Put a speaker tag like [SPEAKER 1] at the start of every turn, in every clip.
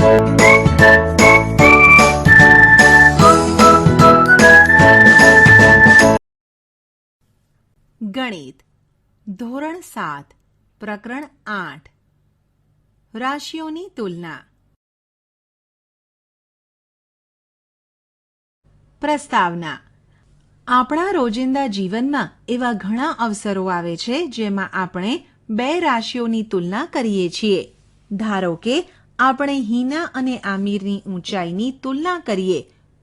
[SPEAKER 1] ગણિત ધોરણ 7 પ્રકરણ 8 રાશિઓની તુલના. પ્રસ્તાવના. આપણા રોજિંદા જીવનમાં એવા ઘણા અવસરો આવે છે જેમાં આપણે બે રાશિઓની તુલના કરીએ છીએ. ધારો કે આપણે હિના અને આમિરની ઊંચાઈની તુલના કરીએ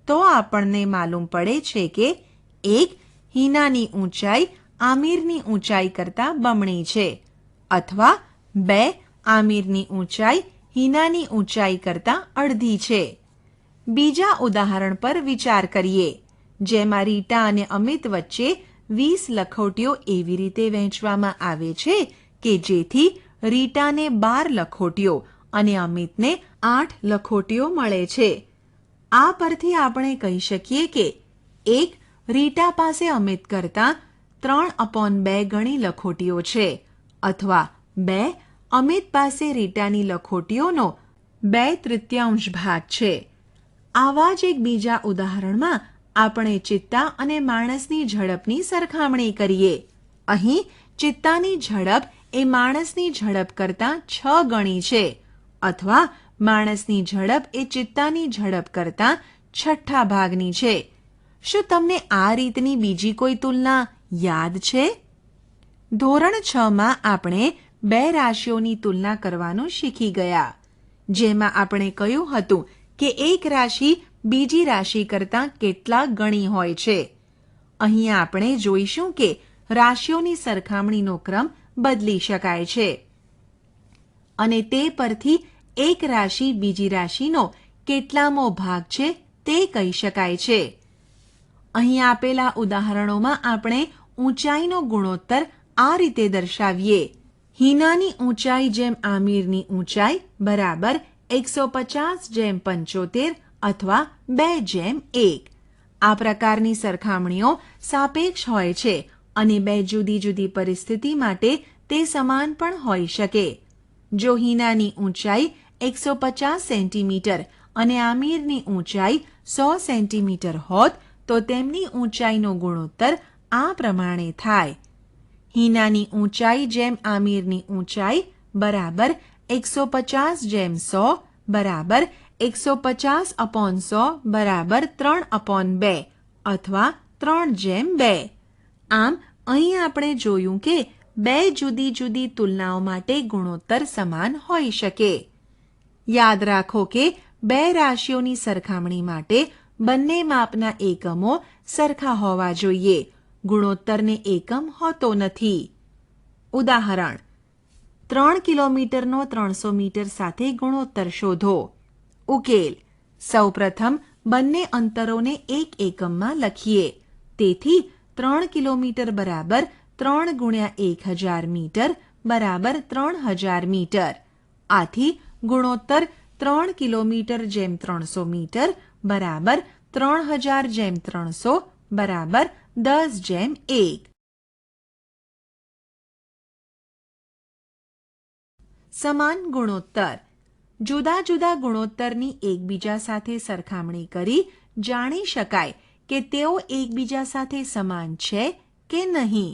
[SPEAKER 1] તો આપણને માલુમ પડે છે કે એક હિનાની ઊંચાઈ આમિરની ઊંચાઈ કરતાં બમણી છે, અથવા બે આમિરની ઊંચાઈ હિનાની ઊંચાઈ કરતાં અડધી છે. બીજા ઉદાહરણ પર વિચાર કરીએ, જેમાં રીટા અને અમિત વચ્ચે 20 લખોટીઓ એવી રીતે વહેંચવામાં આવે છે કે જેથી રીટાને 12 લખોટીઓ અને અમિતને 8 લખોટીઓ મળે છે. આ પરથી આપણે કહી શકીએ કે એક રીટા પાસે અમિત કરતાં 3/2 ગણી લખોટીઓ છે, અથવા 2 અમિત પાસે રીટાની લખોટીઓનો 2/3 ભાગ છે. આવા જ એક બીજા ઉદાહરણમાં આપણે ચિત્તા અને માણસની ઝડપની સરખામણી કરીએ. અહીં ચિત્તાની ઝડપ એ માણસની ઝડપ કરતાં 6 ગણી છે, અથવા માણસની ઝડપ એ ચિત્તાની ઝડપ કરતાં 6 ભાગની છે. શું તમને આ રીતની બીજી કોઈ તુલના યાદ છે? ધોરણ 6 માં આપણે બે રાશિઓની તુલના કરવાનું શીખી ગયા, જેમાં આપણે કહ્યું હતું કે એક રાશિ બીજી રાશિ કરતાં કેટલા ગણી હોય છે. અહીં આપણે જોઈશું કે રાશિઓની સરખામણીનો ક્રમ બદલી શકાય છે અને તે પરથી એક રાશિ બીજી રાશિનો કેટલામો ભાગ છે તે કહી શકાય છે. અહીં આપેલા ઉદાહરણોમાં આપણે ઊંચાઈનો ગુણોત્તર આ રીતે દર્શાવીએ. હિનાની ઊંચાઈ જેમ આમિરની ઊંચાઈ બરાબર 150/75 અથવા 2/1. આ પ્રકારની સરખામણીઓ સાપેક્ષ હોય છે અને બે જુદી જુદી પરિસ્થિતિ માટે તે સમાન પણ હોઈ શકે. જો હિનાની ઊંચાઈ 150 સેન્ટીમીટર અને આમિરની ઊંચાઈ 100 સેન્ટીમીટર હોત તો તેમની ઊંચાઈનો ગુણોત્તર આ પ્રમાણે થાય. હિનાની ઊંચાઈ જેમ આમિરની ઊંચાઈ બરાબર 150/100 બરાબર 150/100 બરાબર 3/2 અથવા 3/2. આમ અહીં આપણે જોયું કે બે જુદી જુદી તુલનાઓ માટે ગુણોત્તર સમાન હોઈ શકે. યાદ રાખો કે બે રાશિઓની સરખામણી માટે બંને માપના એકમો સરખા હોવા જોઈએ. ગુણોત્તરને એકમ હોતો નથી. ઉદાહરણ: 3 કિલોમીટરનો 300 મીટર સાથે ગુણોત્તર શોધો. ઉકેલ: સૌપ્રથમ બંને અંતરોને એક એકમમાં લખીએ. તેથી 3 કિલોમીટર બરાબર 3 ગુણ્યા 1000 મીટર બરાબર 3000 મીટર. આથી ગુણોત્તર 3 કિલોમીટર જેમ 300 મીટર બરાબર 3000 જેમ 300 બરાબર 10/1. સમાન ગુણોત્તર. જુદા જુદા ગુણોત્તરની એકબીજા સાથે સરખામણી કરી જાણી શકાય કે તેઓ એકબીજા સાથે સમાન છે કે નહીં.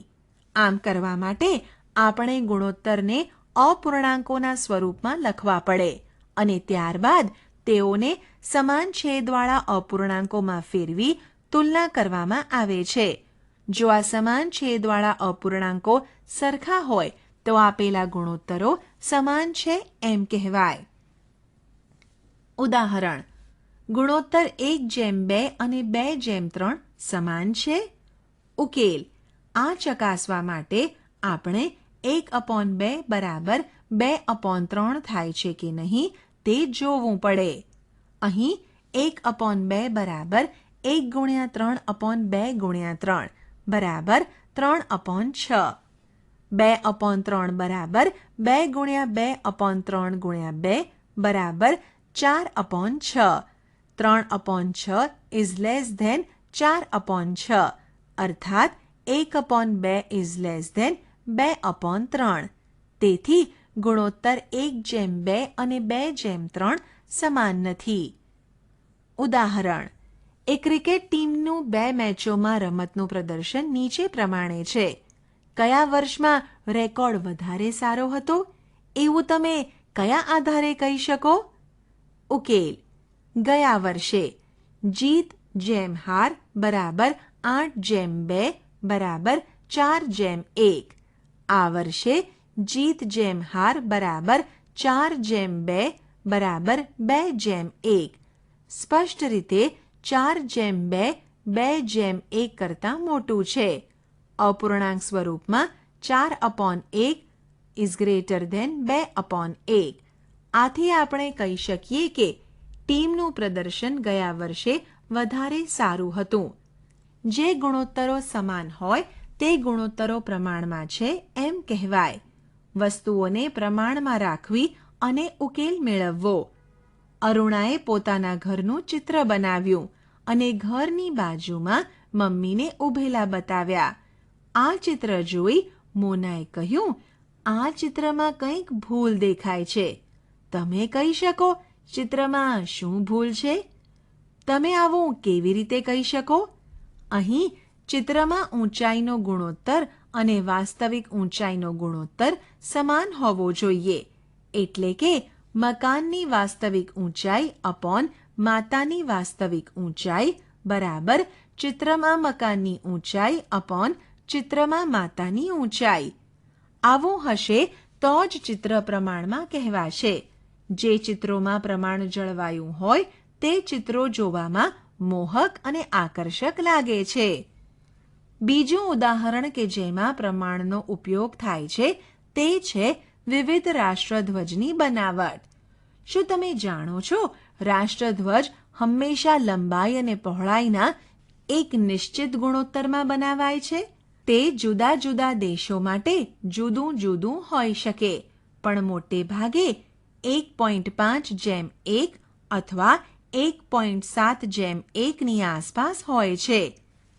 [SPEAKER 1] આમ કરવા માટે આપણે ગુણોત્તરને અપૂર્ણાંકોના સ્વરૂપમાં લખવા પડે અને ત્યારબાદ તેઓને સમાન છેદવાળા અપૂર્ણાંકોમાં ફેરવી તુલના કરવામાં આવે છે. જો આ સમાન છેદવાળા અપૂર્ણાંકો સરખા હોય તો આપેલા ગુણોત્તરો સમાન છે એમ કહેવાય. ઉદાહરણ: ગુણોત્તર 1/2 અને 2/3 સમાન છે. ઉકેલ: આ ચકાસવા માટે આપણે 1/2 બરાબર 2/3 થાય છે કે નહીં તે જોવું પડે. અહીં 1/2 બરાબર 1 ગુણ્યા 3/2 ગુણ્યા 3 બરાબર 3/6. 2/3 બરાબર 2 ગુણ્યા 2/3 ગુણ્યા 2 બરાબર 4/6. 3/6 is less than 4/6, અર્થાત 1/2 is less than 2/3. તેથી ગુણોત્તર 1:2 અને 2:3 સમાન નથી. ઉદાહરણ: એ ક્રિકેટ ટીમનું 2 મેચોમાં રમતનું પ્રદર્શન નીચે પ્રમાણે છે. કયા વર્ષમાં રેકોર્ડ વધારે સારો હતો એવું તમે કયા આધારે કહી શકો? ઉકેલ: ગયા વર્ષે. જીત જેમ હાર બરાબર 8:2 બરાબર 4:1. આ વર્ષે જીત જેમ હાર બરાબર 4:2 બરાબર 2:1. સ્પષ્ટ રીતે 4:2 2:1 કરતાં મોટું છે. અપૂર્ણાંક સ્વરૂપમાં 4/1 ઇઝ ગ્રેટર ધેન 2/1. આથી આપણે કહી શકીએ કે ટીમનું પ્રદર્શન ગયા વર્ષે વધારે સારું હતું. જે ગુણોત્તરો સમાન હોય તે ગુણોત્તરો પ્રમાણમાં છે એમ કહેવાય. વસ્તુઓને પ્રમાણમાં રાખવી અને ઉકેલ મેળવવો. અરુણાએ પોતાના ઘરનું ચિત્ર બનાવ્યું અને ઘરની બાજુમાં મમ્મીને ઊભેલા બતાવ્યા. આ ચિત્ર જોઈ મોનાએ કહ્યું, આ ચિત્રમાં કંઈક ભૂલ દેખાય છે. તમે કહી શકો ચિત્રમાં શું ભૂલ છે? તમે આવું કેવી રીતે કહી શકો? અહીં ચિત્રમાં ઊંચાઈનો ગુણોત્તર અને વાસ્તવિક ઊંચાઈનો ગુણોત્તર સમાન હોવો જોઈએ. એટલે કે મકાનની વાસ્તવિક ઊંચાઈ અપોન માતાની વાસ્તવિક ઊંચાઈ બરાબર ચિત્રમાં મકાનની ઊંચાઈ અપોન ચિત્રમાં માતાની ઊંચાઈ. આવું હશે તો જ ચિત્ર પ્રમાણમાં કહેવાશે. જે ચિત્રોમાં પ્રમાણ જળવાયું હોય તે ચિત્રો જોવામાં મોહક અને આકર્ષક લાગે છે. બીજું ઉદાહરણ કે જેમાં પ્રમાણનો ઉપયોગ થાય છે તે છે વિવિધ રાષ્ટ્રધ્વજની બનાવટ. શું તમે જાણો છો રાષ્ટ્રધ્વજ હંમેશા લંબાઈ અને પહોળાઈના એક નિશ્ચિત ગુણોત્તરમાં બનાવાય છે? તે જુદા જુદા દેશો માટે જુદું જુદું હોઈ શકે, પણ મોટે ભાગે 1.5:1 અથવા 1.7:1 ની આસપાસ હોય છે.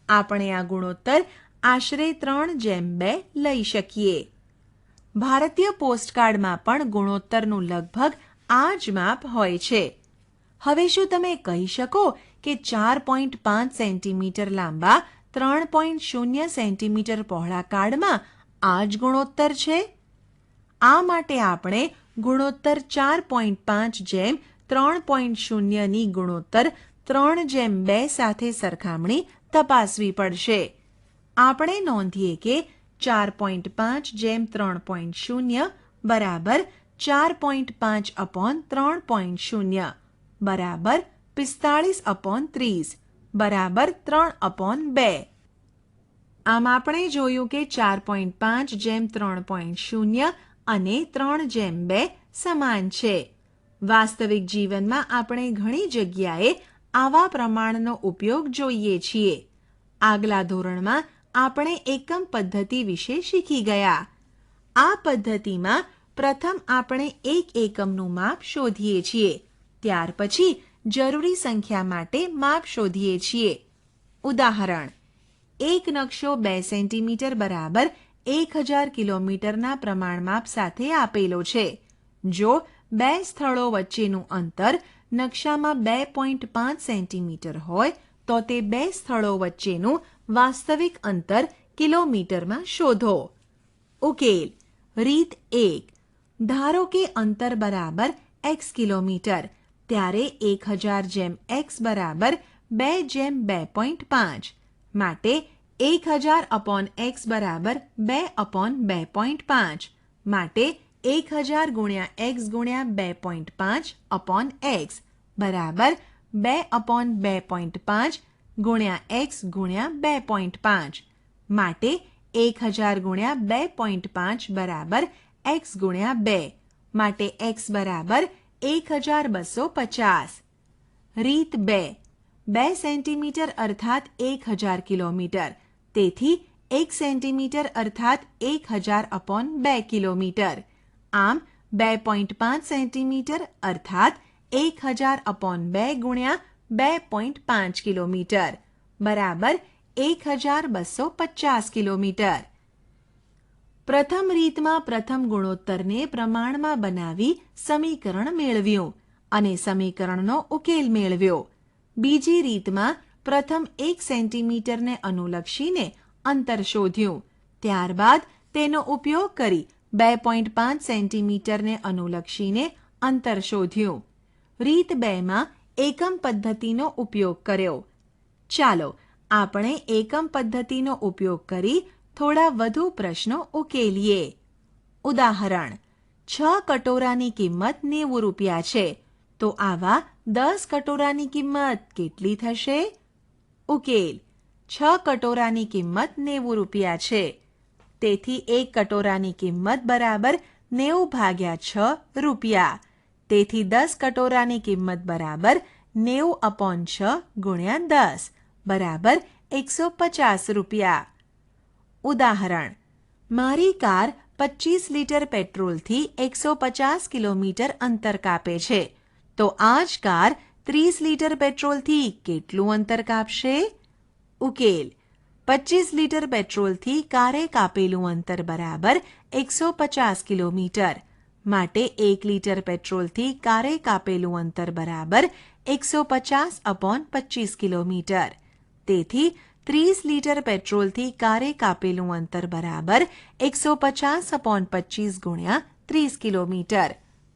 [SPEAKER 1] આપણે આ ગુણોત્તર આશરે 3:2 લઈ શકીએ. ભારતીય પોસ્ટકાર્ડમાં પણ ગુણોત્તરનું લગભગ આ જ માપ હોય છે. હવે શું તમે કહી શકો કે 4.5 સેન્ટીમીટર લાંબા 3.0 સેન્ટીમીટર પહોળા કાર્ડમાં આ જ ગુણોત્તર છે? આ માટે આપણે ગુણોત્તર 4.5:3.0 ની ગુણોત્તર 3:2 સાથે સરખામણી તપાસવી પડશે. આપણે નોંધીએ કે 4.5:3.0 બરાબર 4.5/3.0 બરાબર 45/30 બરાબર 3/2. આમ આપણે જોયું કે 4.5:3.0 અને 3:2 સમાન છે. વાસ્તવિક જીવનમાં આપણે ઘણી જગ્યાએ આવા પ્રમાણનો ઉપયોગ જોઈએ છીએ. આગલા ધોરણમાં આપણે એકમ પદ્ધતિ વિશે શીખી ગયા. આ પદ્ધતિમાં પ્રથમ આપણે એક એકમનું માપ શોધીએ છીએ. ત્યાર પછી જરૂરી સંખ્યા માટે માપ શોધીએ છીએ. ઉદાહરણ: એક નકશો 2 સેન્ટીમીટર બરાબર 1000 કિલોમીટરના પ્રમાણમાપ સાથે આપેલો છે. જો 2 સ્થળો વચ્ચેનું અંતર નકશામાં 2.5 સેન્ટીમીટર હોય તો તે 2 સ્થળો વચ્ચેનું વાસ્તવિક અંતર કિલોમીટરમાં શોધો. ઉકેલ: રીત 1. ધારો કે અંતર બરાબર x કિલોમીટર, ત્યારે 1000 x બરાબર 2:2.5 માટે 1000/x બરાબર 2/2.5 માટે 1000 × x × 2.5/x બરાબર 2/2.5 × x × 2.5 માટે 1000 × 2.5 બરાબર x × 2 માટે x બરાબર 1250. રીત 2. 2 સેન્ટીમીટર અર્થાત 1000 કિલોમીટર, તેથી 1 સેન્ટીમીટર અર્થાત 1000/2 કિલોમીટર. આમ 2.5 સેન્ટીમીટર અર્થાત 1000/2 × 2.5 કિલોમીટર બરાબર 1250 કિલોમીટર. પ્રથમ રીતમાં પ્રથમ ગુણોત્તરને પ્રમાણમાં બનાવી સમીકરણ મેળવ્યું અને સમીકરણનો ઉકેલ મેળવ્યો. બીજી રીતમાં પ્રથમ 1 સેન્ટીમીટરને અનુલક્ષીને અંતર શોધ્યું. ત્યારબાદ તેનો ઉપયોગ કરી 2.5 સેન્ટીમીટરને અનુલક્ષીને અંતર શોધ્યું. રીત 2માં એકમ પદ્ધતિનો ઉપયોગ કર્યો. ચાલો આપણે એકમ પદ્ધતિનો ઉપયોગ કરી થોડા વધુ પ્રશ્નો ઉકેલીએ. ઉદાહરણ: 6 કટોરાની કિંમત 90 રૂપિયા છે, તો આવા 10 કટોરાની કિંમત કેટલી થશે? ઉકેલ: 6 કટોરાની કિંમત 90 રૂપિયા છે, તેથી 1 કટોરાની કિંમત બરાબર 90 ભાગ્યા 6 રૂપિયા. તેથી 10 કટોરાની કિંમત બરાબર 90/6 ગુણ્યા 10 બરાબર 150 રૂપિયા. ઉદાહરણ: મારી કાર 25 લીટર પેટ્રોલથી 150 કિલોમીટર અંતર કાપે છે, તો આ જ કાર 30 લીટર પેટ્રોલથી કેટલું અંતર કાપશે? ઉકેલ: 25 લીટર પેટ્રોલથી કારે કાપેલું અંતર બરાબર 150 કિલોમીટર. માટે 1 લીટર પેટ્રોલથી કારે કાપેલું અંતર બરાબર 150/25 કિલોમીટર. તેથી 30 લીટર પેટ્રોલથી કારે કાપેલું અંતર બરાબર 150/25 ગુણ્યા 30 કિલોમીટર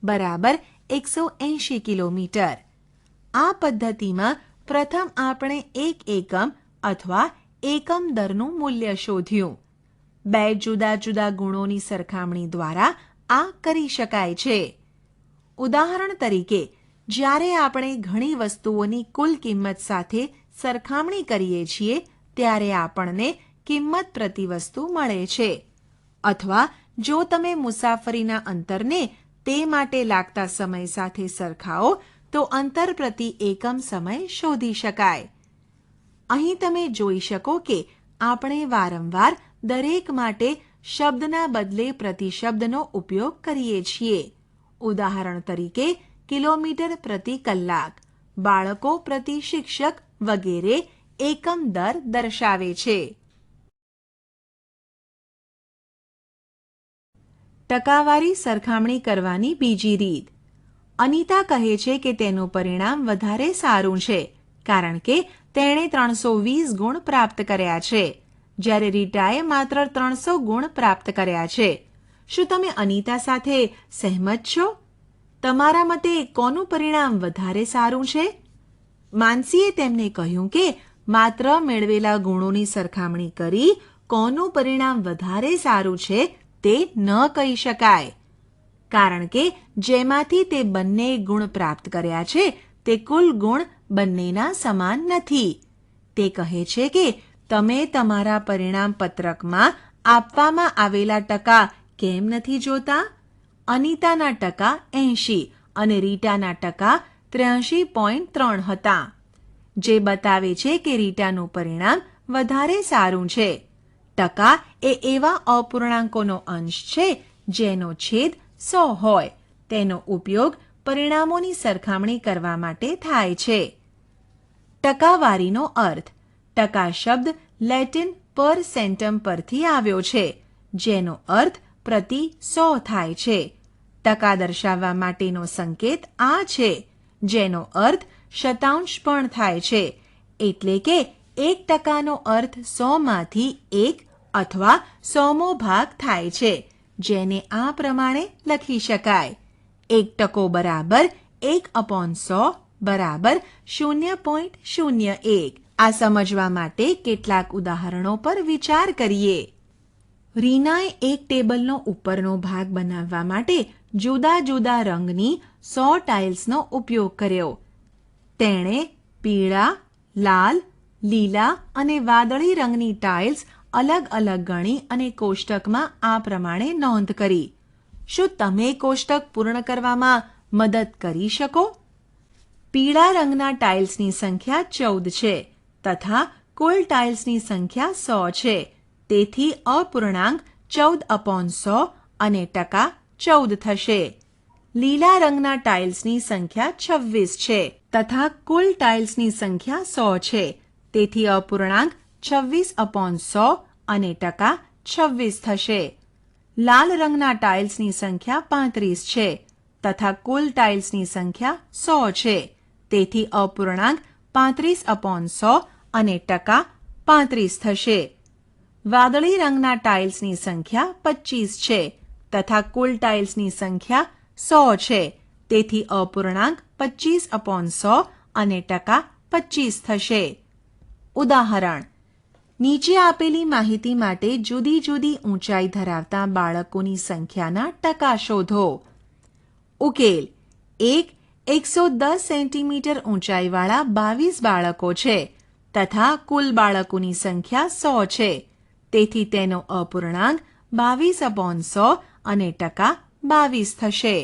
[SPEAKER 1] બરાબર 180 કિલોમીટર. આ પદ્ધતિમાં પ્રથમ આપણે એક એકમ અથવા એકમ દરનું મૂલ્ય શોધ્યું. બે જુદા જુદા ગુણોની સરખામણી દ્વારા આ કરી શકાય છે. ઉદાહરણ તરીકે, જ્યારે આપણે ઘણી વસ્તુઓની કુલ કિંમત સાથે સરખામણી કરીએ છીએ ત્યારે આપણને કિંમત પ્રતિ વસ્તુ મળે છે. અથવા જો તમે મુસાફરીના અંતરને તે માટે લાગતા સમય સાથે સરખાવો તો અંતર પ્રતિ એકમ સમય શોધી શકાય. અહીં તમે જોઈ શકો કે આપણે વારંવાર દરેક માટે શબ્દના બદલે પ્રતિશબ્દનો ઉપયોગ કરીએ છીએ. ઉદાહરણ તરીકે, કિલોમીટર પ્રતિ કલાક, બાળકો પ્રતિ શિક્ષક વગેરે એકમ દર દર્શાવે છે. ટકાવારી સરખામણી કરવાની બીજી રીત. અનિતા કહે છે કે તેનું પરિણામ વધારે સારું છે કારણ કે તેણે 320 ગુણ પ્રાપ્ત કર્યા છે, જ્યારે રીટાએ માત્ર 300 ગુણ પ્રાપ્ત કર્યા છે. શું તમે અનિતા સાથે સહેમત છો? તમારા મતે કોનું પરિણામ વધારે સારું છે? માનસીએ તેમને કહ્યું કે માત્ર મેળવેલા ગુણોની સરખામણી કરી કોનું પરિણામ વધારે સારું છે તે ન કહી શકાય, કારણ કે જેમાંથી તે બંને ગુણ પ્રાપ્ત કર્યા છે તે કુલ ગુણ બંનેના સમાન નથી. તે કહે છે કે તમે તમારા પરિણામ પત્રકમાં આપવામાં આવેલા ટકા કેમ નથી જોતા? અનિતાના ટકા 80 અને રીટાના ટકા 83.3 હતા, જે બતાવે છે કે રીટાનું પરિણામ વધારે સારું છે. ટકા એ એવા અપૂર્ણાંકોનો અંશ છે જેનો છેદ 100 હોય. તેનો ઉપયોગ પરિણામોની સરખામણી કરવા માટે થાય છે. ટકાવારીનો અર્થ. ટકા શબ્દ લેટિન પર સેન્ટમ પરથી આવ્યો છે, જેનો અર્થ પ્રતિ 100 થાય છે. ટકા દર્શાવવા માટેનો સંકેત આ છે, જેનો અર્થ શતાંશ પણ થાય છે. એટલે કે 1% અર્થ 100માંથી 1 અથવા 100મો ભાગ થાય છે, જેને આ પ્રમાણે લખી શકાય: 1% બરાબર 1/100 બરાબર 0.01. આ સમજવા માટે કેટલાક ઉદાહરણો પર વિચાર કરીએ. રીનાએ એક ટેબલનો ઉપરનો ભાગ બનાવવા માટે જુદા જુદા રંગની 100 ટાઇલ્સનો ઉપયોગ કર્યો. તેણે પીળા, લાલ, લીલા અને વાદળી રંગની ટાઇલ્સ અલગ અલગ ગણી અને કોષ્ટકમાં આ પ્રમાણે નોંધ કરી. શું તમે કોષ્ટક પૂર્ણ કરવામાં મદદ કરી શકો? પીળા રંગના ટાઇલ્સની સંખ્યા 14 છે તથા કુલ ટાઇલ્સની સંખ્યા 100 છે. તેથી અપૂર્ણાંક 14/100 અને ટકા 14 થશે. લીલા રંગના ટાઇલ્સની સંખ્યા 26 છે તથા કુલ ટાઇલ્સની સંખ્યા 100 છે. તેથી અપૂર્ણાંક 26/100 અને ટકા 26 થશે. લાલ રંગના ટાઇલ્સની સંખ્યા 35 છે તથા કુલ ટાઇલ્સની સંખ્યા 100 છે. તેથી અપૂર્ણાંક 35/100 અને ટકા 35 થશે. વાદળી રંગના ટાઇલ્સની સંખ્યા 25 છે તથા કુલ ટાઇલ્સની સંખ્યા 100 છે. તેથી અપૂર્ણાંક 25/100 અને ટકા 25 થશે. ઉદાહરણ: નીચે આપેલી માહિતી માટે જુદી જુદી ઊંચાઈ ધરાવતા બાળકોની સંખ્યાના ટકા શોધો. ઉકેલ: 110 સેન્ટીમીટર ઊંચાઈવાળા 22 બાળકો છે તથા કુલ બાળકોની સંખ્યા 100 છે. તેથી તેનો અપૂર્ણાંક 22/100 અને ટકા 22 થશે.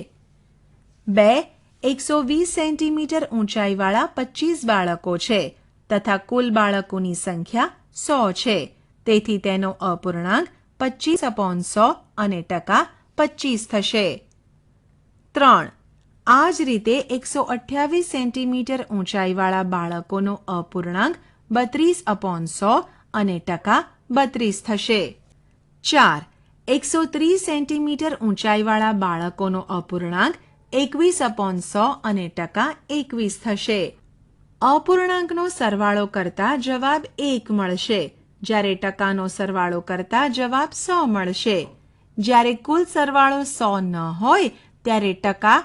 [SPEAKER 1] 120 સેન્ટીમીટર ઊંચાઈવાળા 25 બાળકો છે તથા કુલ બાળકોની સંખ્યા 100 છે. તેથી તેનો અપૂર્ણાંક 25/100 અને ટકા 25 થશે. 3. આ જ રીતે 128 સેન્ટીમીટર ઊંચાઈવાળા બાળકોનો અપૂર્ણાંક 32/100 અને ટકા 32 થશે. 4. 130 સેન્ટીમીટર ઊંચાઈવાળા બાળકોનો અપૂર્ણાંક 21/100 અને ટકા 21 થશે. અપૂર્ણાંકનો સરવાળો કરતા જવાબ 1 મળશે, જ્યારે ટકાનો સરવાળો કરતા જવાબ 100 મળશે. જ્યારે કુલ સરવાળો 100 ન હોય ત્યારે ટકા.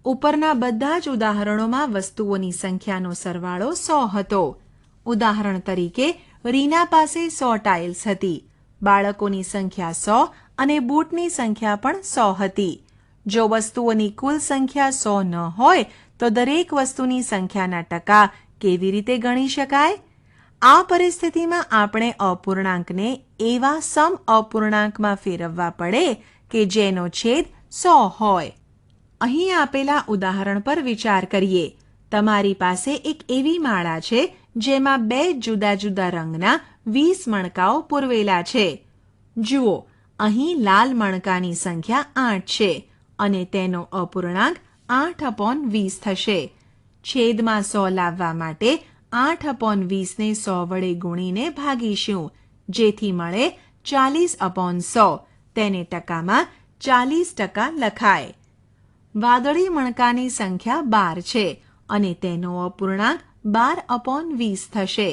[SPEAKER 1] ઉપરના બધા જ ઉદાહરણોમાં વસ્તુઓની સંખ્યાનો સરવાળો 100 હતો. ઉદાહરણ તરીકે રીના પાસે 100 ટાઇલ્સ હતી, બાળકોની સંખ્યા 100 અને બૂટની સંખ્યા પણ 100 હતી. જો વસ્તુઓની કુલ સંખ્યા 100 ન હોય તો દરેક વસ્તુની સંખ્યાના ટકા કેવી રીતે ગણી શકાય? આ પરિસ્થિતિમાં આપણે અપૂર્ણાંકને એવા સમ અપૂર્ણાંકમાં ફેરવવા પડે કે જેનો છેદ 100 હોય. અહીં આપેલા ઉદાહરણ પર વિચાર કરીએ. તમારી પાસે એક એવી માળા છે જેમાં 2 જુદા જુદા રંગના 20 મણકાઓ પૂરવેલા છે. જુઓ, અહીં લાલ મણકાની સંખ્યા 8 છે અને તેનો અપૂર્ણાંક 8/20 થશે. છેદમાં 100 લાવવા માટે 8/20 ને 100 વડે ગુણીને ભાગીશું, જેથી મળે 40/100. તેને ટકામાં 40% લખાય. વાદળી મણકાની સંખ્યા 12 છે અને તેનો અપૂર્ણાંક 12/20 થશે.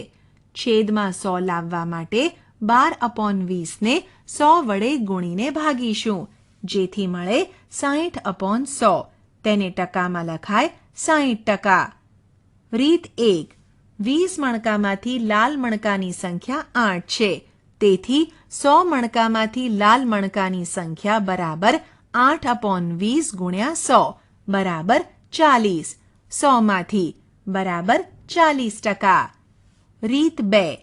[SPEAKER 1] છેદમાં 100 લાવવા માટે 12/20 ને 100 વડે ગુણીને ભાગીશું, જેથી મળે 60/100. તેને ટકામાં લખાય 60%. રીત 1. 20 મણકામાંથી લાલ મણકાની સંખ્યા 8 છે. તેથી 100 મણકામાંથી લાલ મણકાની સંખ્યા બરાબર 8/20 ગુણ્યા 100 બરાબર 40. 100 માંથી બરાબર 40%. રીત 2.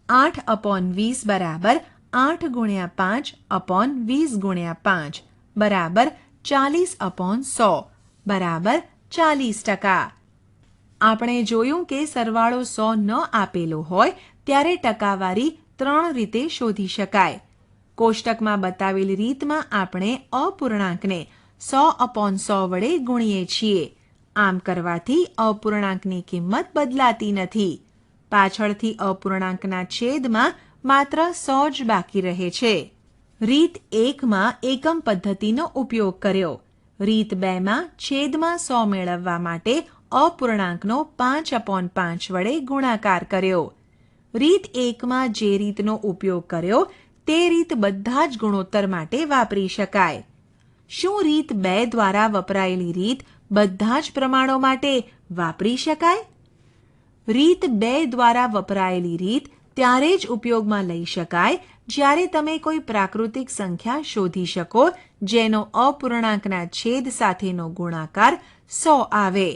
[SPEAKER 1] 8/20 બરાબર 8 ગુણ્યા 5/20 ગુણ્યા 5 બરાબર 40/100 બરાબર 40%. આપણે જોયું કે સરવાળો 100 ન આપેલો હોય ત્યારે ટકાવારી 3 રીતે શોધી શકાય. કોષ્ટકમાં બતાવેલ રીતમાં આપણે અપૂર્ણાંકને 100/100 વડે ગુણીએ છીએ. આમ કરવાથી અપૂર્ણાંકની કિંમત બદલાતી નથી. પાછળથી અપૂર્ણાંકના છેદમાં માત્ર 100 જ બાકી રહે છે. રીત 1માં એકમ પદ્ધતિનો ઉપયોગ કર્યો. રીત 2માં છેદમાં 100 મેળવવા માટે અપૂર્ણાંકનો 5/5 વડે ગુણાકાર કર્યો. રીત 1માં જે રીતનો ઉપયોગ કર્યો તે રીત બધા જ ગુણોત્તર માટે વાપરી શકાય. શું રીત 2 દ્વારા વપરાયેલી રીત બધા જ પ્રમાણો માટે વાપરી શકાય? રીત 2 દ્વારા વપરાયેલી રીત ત્યારે જ ઉપયોગમાં લઈ શકાય જ્યારે તમે કોઈ પ્રાકૃતિક સંખ્યા શોધી શકો જેનો અપૂર્ણાંકના છેદ સાથેનો ગુણાકાર 100 આવે.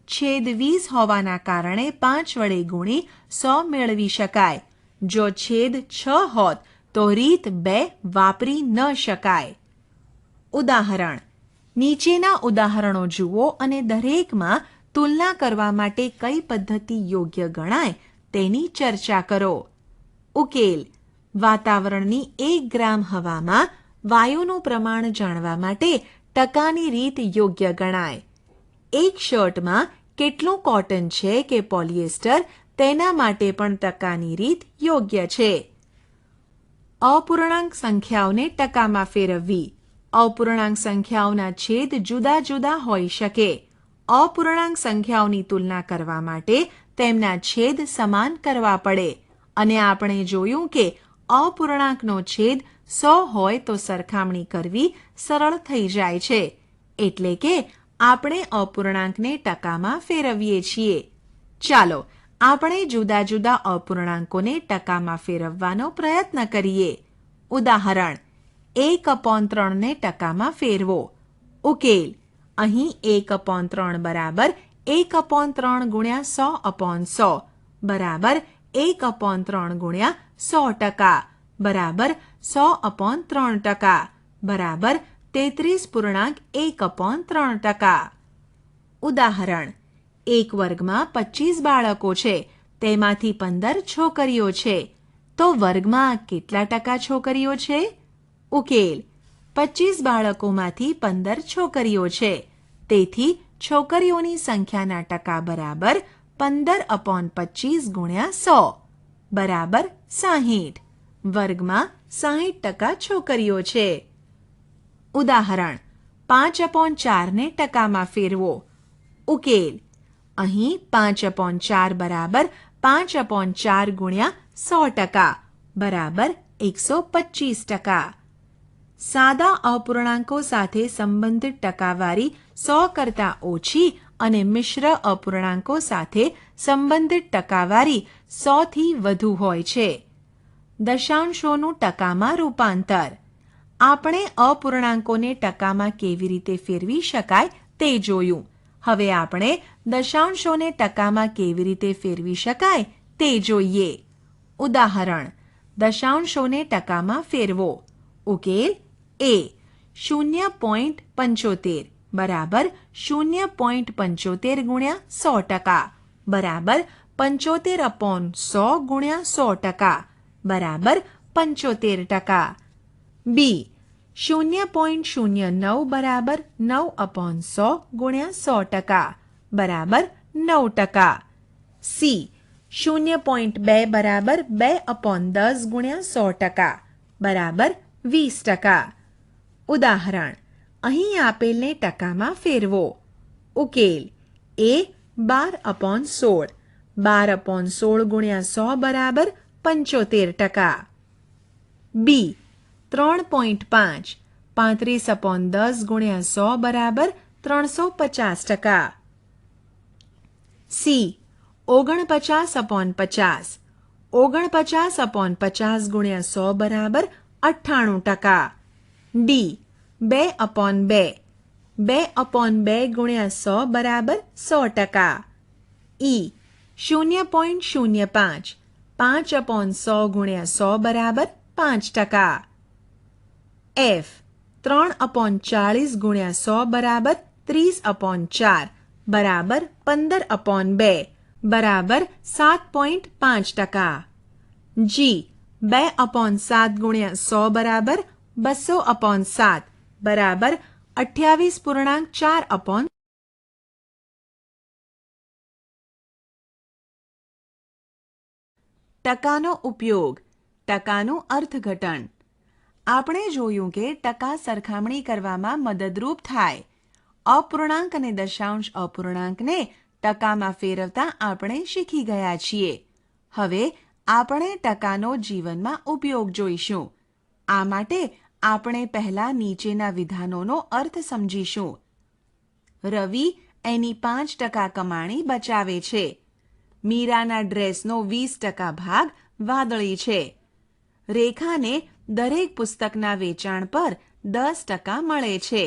[SPEAKER 1] છેદ 20 હોવાના કારણે 5 વડે ગુણી 100 મેળવી શકાય. જો છેદ 6 હોત તો રીત 2 વાપરી ન શકાય. ઉદાહરણ: નીચેના ઉદાહરણો જુઓ અને દરેકમાં તુલના કરવા માટે કઈ પદ્ધતિ યોગ્ય ગણાય તેની ચર્ચા કરો. ઉકેલ: વાતાવરણની 1 ગ્રામ હવામાં વાયુનું પ્રમાણ જાણવા માટે ટકાની રીત યોગ્ય ગણાય. એક શર્ટમાં કેટલું કોટન છે કે પોલિએસ્ટર તેના માટે પણ ટકાની રીત યોગ્ય છે. અપૂર્ણાંક સંખ્યાઓને ટકામાં ફેરવવી. અપૂર્ણાંક સંખ્યાઓના છેદ જુદા જુદા હોઈ શકે. અપૂર્ણાંક સંખ્યાઓની તુલના કરવા માટે તેમના છેદ સમાન કરવા પડે. અને આપણે જોયું કે અપૂર્ણાંકનો છેદ 100 હોય તો સરખામણી કરવી સરળ થઈ જાય છે. એટલે કે આપણે અપૂર્ણાંકને ટકામાં ફેરવીએ છીએ. ચાલો આપણે જુદા જુદા અપૂર્ણાંકોને ટકામાં ફેરવવાનો પ્રયત્ન કરીએ. ઉદાહરણ 1/3 ને ટકામાં ફેરવો. ઉકેલ. અહીં 1/3 બરાબર 1/3 ગુણ્યા 100/100 બરાબર 1/3 ગુણ્યા 100% બરાબર 100/3% બરાબર 33.1/3%. ઉદાહરણ એક વર્ગમાં 25 બાળકો છે, તેમાંથી 15 છોકરીઓ છે. તો વર્ગમાં કેટલા ટકા છોકરીઓ છે? ઉકેલ. 25 બાળકોમાંથી 15 છોકરીઓ છે. તેથી છોકરીઓની સંખ્યાના ટકા બરાબર 15/25 ગુણ્યા 100 બરાબર 60. વર્ગમાં 60% છોકરીઓ છે. ઉદાહરણ 5/4 ને ટકામાં ફેરવો. ઉકેલ. અહીં 5/4 બરાબર 5/4 ગુણ્યા 100% બરાબર 125%. સાદા અપૂર્ણાંકો સાથે સંબંધિત ટકાવારી 100 કરતાં ઓછી અને મિશ્ર અપૂર્ણાંકો સાથે સંબંધિત ટકાવારી 100 થી વધુ હોય છે. દશાંશોનું ટકામાં રૂપાંતર. આપણે અપૂર્ણાંકોને ટકામાં કેવી રીતે ફેરવી શકાય તે જોયું. હવે આપણે દશાંશોને ટકામાં કેવી રીતે ફેરવી શકાય તે જોઈએ. ઉદાહરણ દશાંશોને ટકામાં ફેરવો. ઉકેલ. a 0.75 બરાબર 0.75 ગુણ્યા 100% બરાબર 75/100 ગુણ્યા 100% બરાબર 75%. b 0.09 બરાબર 9/100 ગુણ્યા 100% બરાબર 9%. c 0.2 બરાબર 2/10 ગુણ્યા 100% બરાબર 20%. ઉદાહરણ અહીં આપેલને ટકામાં ફેરવો. ઉકેલ. a 12/16 12/16 ગુણ્યા 100 બરાબર 75%. b 3.5 35/10 ગુણ્યા 100 બરાબર 350%. c 49/50 49/50 ગુણ્યા 100 બરાબર 98%. d 2/2 2/2 ગુણ્યા 100 બરાબર 100%. e 0.05 5/100 ગુણ્યા 100 બરાબર 5%. f 3/40 ગુણ્યા 100 બરાબર 30/4 બરાબર 15/2 બરાબર 7.5%. g 2/7 ગુણ્યા 100 બરાબર 200/7 બરાબર 28.4 ટકાનો ઉપયોગ. ટકાનું અર્થઘટન. આપણે જોયું કે ટકા સરખામણી કરવામાં મદદરૂપ થાય. અપૂર્ણાંક અને દશાંશ અપૂર્ણાંકને ટકામાં ફેરવતા આપણે શીખી ગયા છીએ. હવે આપણે ટકાનો જીવનમાં ઉપયોગ જોઈશું. આ માટે આપણે પહેલા નીચેના વિધાનોનો અર્થ સમજીશું. રવિ એની 5% કમાણી બચાવે છે. મીરાના ડ્રેસનો 20% ભાગ વાદળી છે. રેખાને દરેક પુસ્તકના વેચાણ પર 10% મળે છે.